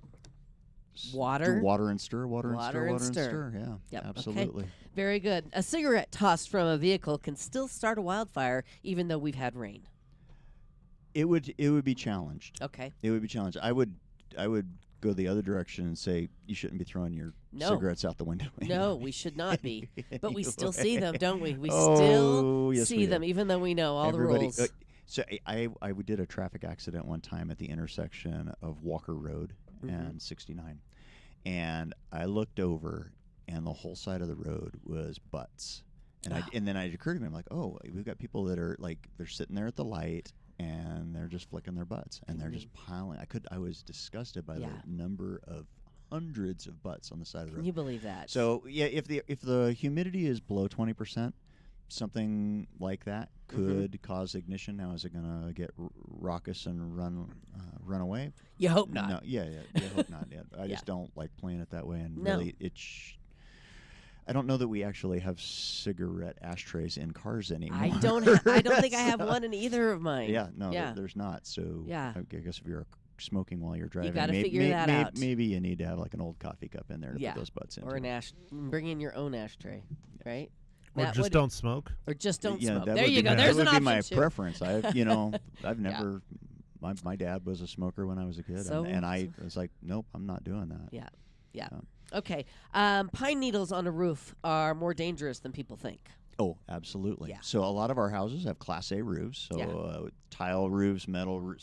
Speaker 5: Do
Speaker 1: Water.
Speaker 5: water and stir, water and
Speaker 1: Water
Speaker 5: stir,
Speaker 1: and
Speaker 5: water and
Speaker 1: stir.
Speaker 5: stir. Yeah,
Speaker 1: Yep, okay.
Speaker 5: absolutely.
Speaker 1: Very good. A cigarette tossed from a vehicle can still start a wildfire even though we've had rain.
Speaker 5: It would be challenged.
Speaker 1: Okay.
Speaker 5: It would be challenged. I would go the other direction and say you shouldn't be throwing your
Speaker 1: No.
Speaker 5: cigarettes out the window.
Speaker 1: No, we should not be. But we still
Speaker 5: Anyway.
Speaker 1: see them, don't we? We
Speaker 5: Oh,
Speaker 1: still
Speaker 5: yes,
Speaker 1: see
Speaker 5: we
Speaker 1: them,
Speaker 5: do.
Speaker 1: even though we know all
Speaker 5: Everybody,
Speaker 1: the rules.
Speaker 5: so I did a traffic accident one time at the intersection of Walker Road and 69, and I looked over, and the whole side of the road was butts, and then it occurred to me, I'm like, oh, we've got people that are like they're sitting there at the light. And they're just flicking their butts, and they're just piling. I was disgusted by
Speaker 1: Yeah.
Speaker 5: the number of hundreds of butts on the side of the
Speaker 1: Can
Speaker 5: road.
Speaker 1: you believe that?
Speaker 5: So yeah, if the humidity is below 20%, something like that could cause ignition. Now, is it going to get raucous and run away?
Speaker 1: You hope not.
Speaker 5: No, yeah, I hope not. Yeah, I
Speaker 1: Yeah.
Speaker 5: just don't like playing it that way, and
Speaker 1: No.
Speaker 5: really, I don't know that we actually have cigarette ashtrays in cars anymore.
Speaker 1: I don't think I have one in either of mine.
Speaker 5: Yeah, no,
Speaker 1: Yeah.
Speaker 5: There's not. So
Speaker 1: Yeah.
Speaker 5: I guess if you're smoking while you're driving,
Speaker 1: gotta figure that out.
Speaker 5: Maybe you need to have like an old coffee cup in there to
Speaker 1: Yeah.
Speaker 5: put those butts in.
Speaker 1: Or an bring in your own ashtray, right?
Speaker 3: Or
Speaker 1: Matt,
Speaker 3: just
Speaker 1: what-
Speaker 3: don't smoke.
Speaker 1: Or just don't
Speaker 5: yeah,
Speaker 1: smoke.
Speaker 5: that
Speaker 1: There
Speaker 5: would
Speaker 1: you
Speaker 5: be
Speaker 1: go.
Speaker 5: my-
Speaker 1: There's
Speaker 5: that
Speaker 1: an
Speaker 5: would
Speaker 1: option
Speaker 5: be my
Speaker 1: too.
Speaker 5: preference. I've never. My dad was a smoker when I was a kid,
Speaker 1: So-
Speaker 5: and I was like, nope, I'm not doing that.
Speaker 1: Yeah. Yeah.
Speaker 5: So-
Speaker 1: Okay. Pine needles on a roof are more dangerous than people think.
Speaker 5: Oh, absolutely.
Speaker 1: Yeah.
Speaker 5: So a lot of our houses have Class A roofs, so
Speaker 1: Yeah.
Speaker 5: tile roofs,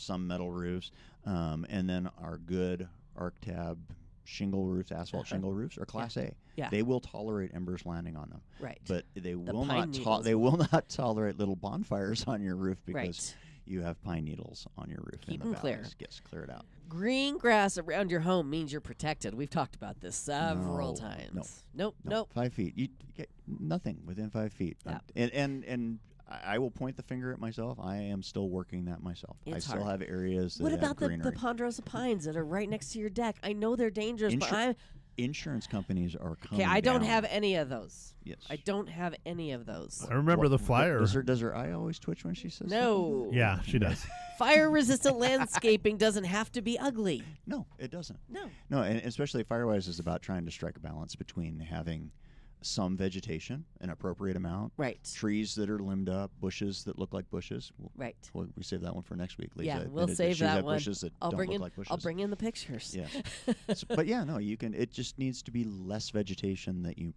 Speaker 5: some metal roofs, and then our good ArcTab shingle roofs, asphalt shingle roofs, are Class A.
Speaker 1: Yeah.
Speaker 5: They will tolerate embers landing on them,
Speaker 1: Right.
Speaker 5: but they will
Speaker 1: pine
Speaker 5: not.
Speaker 1: needles
Speaker 5: They will not tolerate little bonfires on your roof because
Speaker 1: Right.
Speaker 5: you have pine needles on your roof.
Speaker 1: Keep
Speaker 5: in the
Speaker 1: 'em clear.
Speaker 5: valleys. Yes, clear it out.
Speaker 1: Green grass around your home means you're protected. We've talked about this several
Speaker 5: No,
Speaker 1: times.
Speaker 5: no.
Speaker 1: Nope.
Speaker 5: 5 feet. You get nothing within 5 feet.
Speaker 1: Yeah.
Speaker 5: And I will point the finger at myself. I am still working that myself. I
Speaker 1: It's
Speaker 5: still
Speaker 1: hard.
Speaker 5: have areas that
Speaker 1: What
Speaker 5: have
Speaker 1: about the
Speaker 5: greenery.
Speaker 1: ponderosa pines that are right next to your deck? I know they're dangerous, but
Speaker 5: Insur- Insurance companies are coming
Speaker 1: okay. I don't
Speaker 5: down.
Speaker 1: have any of those.
Speaker 5: Yes.
Speaker 1: I don't have any of those.
Speaker 3: I remember the flyer.
Speaker 5: Does her eye always twitch when she says
Speaker 1: No.
Speaker 3: Yeah, she does.
Speaker 1: Fire-resistant landscaping doesn't have to be ugly.
Speaker 5: something? No, it doesn't.
Speaker 1: No.
Speaker 5: No, and especially Firewise is about trying to strike a balance between having some vegetation, an appropriate amount,
Speaker 1: Right.
Speaker 5: trees that are limbed up, bushes that look like bushes.
Speaker 1: Right.
Speaker 5: We save that one for next week, Lisa.
Speaker 1: Yeah,
Speaker 5: admitted
Speaker 1: we'll
Speaker 5: that
Speaker 1: save
Speaker 5: she's
Speaker 1: that
Speaker 5: had
Speaker 1: one.
Speaker 5: bushes that
Speaker 1: I'll
Speaker 5: don't
Speaker 1: bring
Speaker 5: look
Speaker 1: in.
Speaker 5: like bushes.
Speaker 1: I'll bring in the pictures.
Speaker 5: Yeah. But yeah, no, you can. It just needs to be less vegetation than you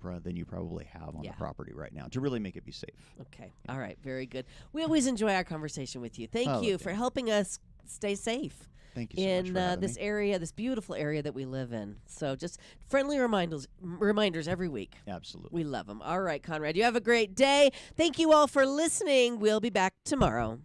Speaker 5: probably have on
Speaker 1: Yeah.
Speaker 5: the property right now to really make it be safe.
Speaker 1: Okay. All right. Very good. We always enjoy our conversation with you. Thank
Speaker 5: Oh,
Speaker 1: you
Speaker 5: okay.
Speaker 1: for helping us stay safe
Speaker 5: Thank you so much
Speaker 1: in
Speaker 5: for having
Speaker 1: this
Speaker 5: me.
Speaker 1: area, this beautiful area that we live in. So just friendly reminders every week.
Speaker 5: Absolutely.
Speaker 1: We love them. All right, Conrad. You have a great day. Thank you all for listening. We'll be back tomorrow.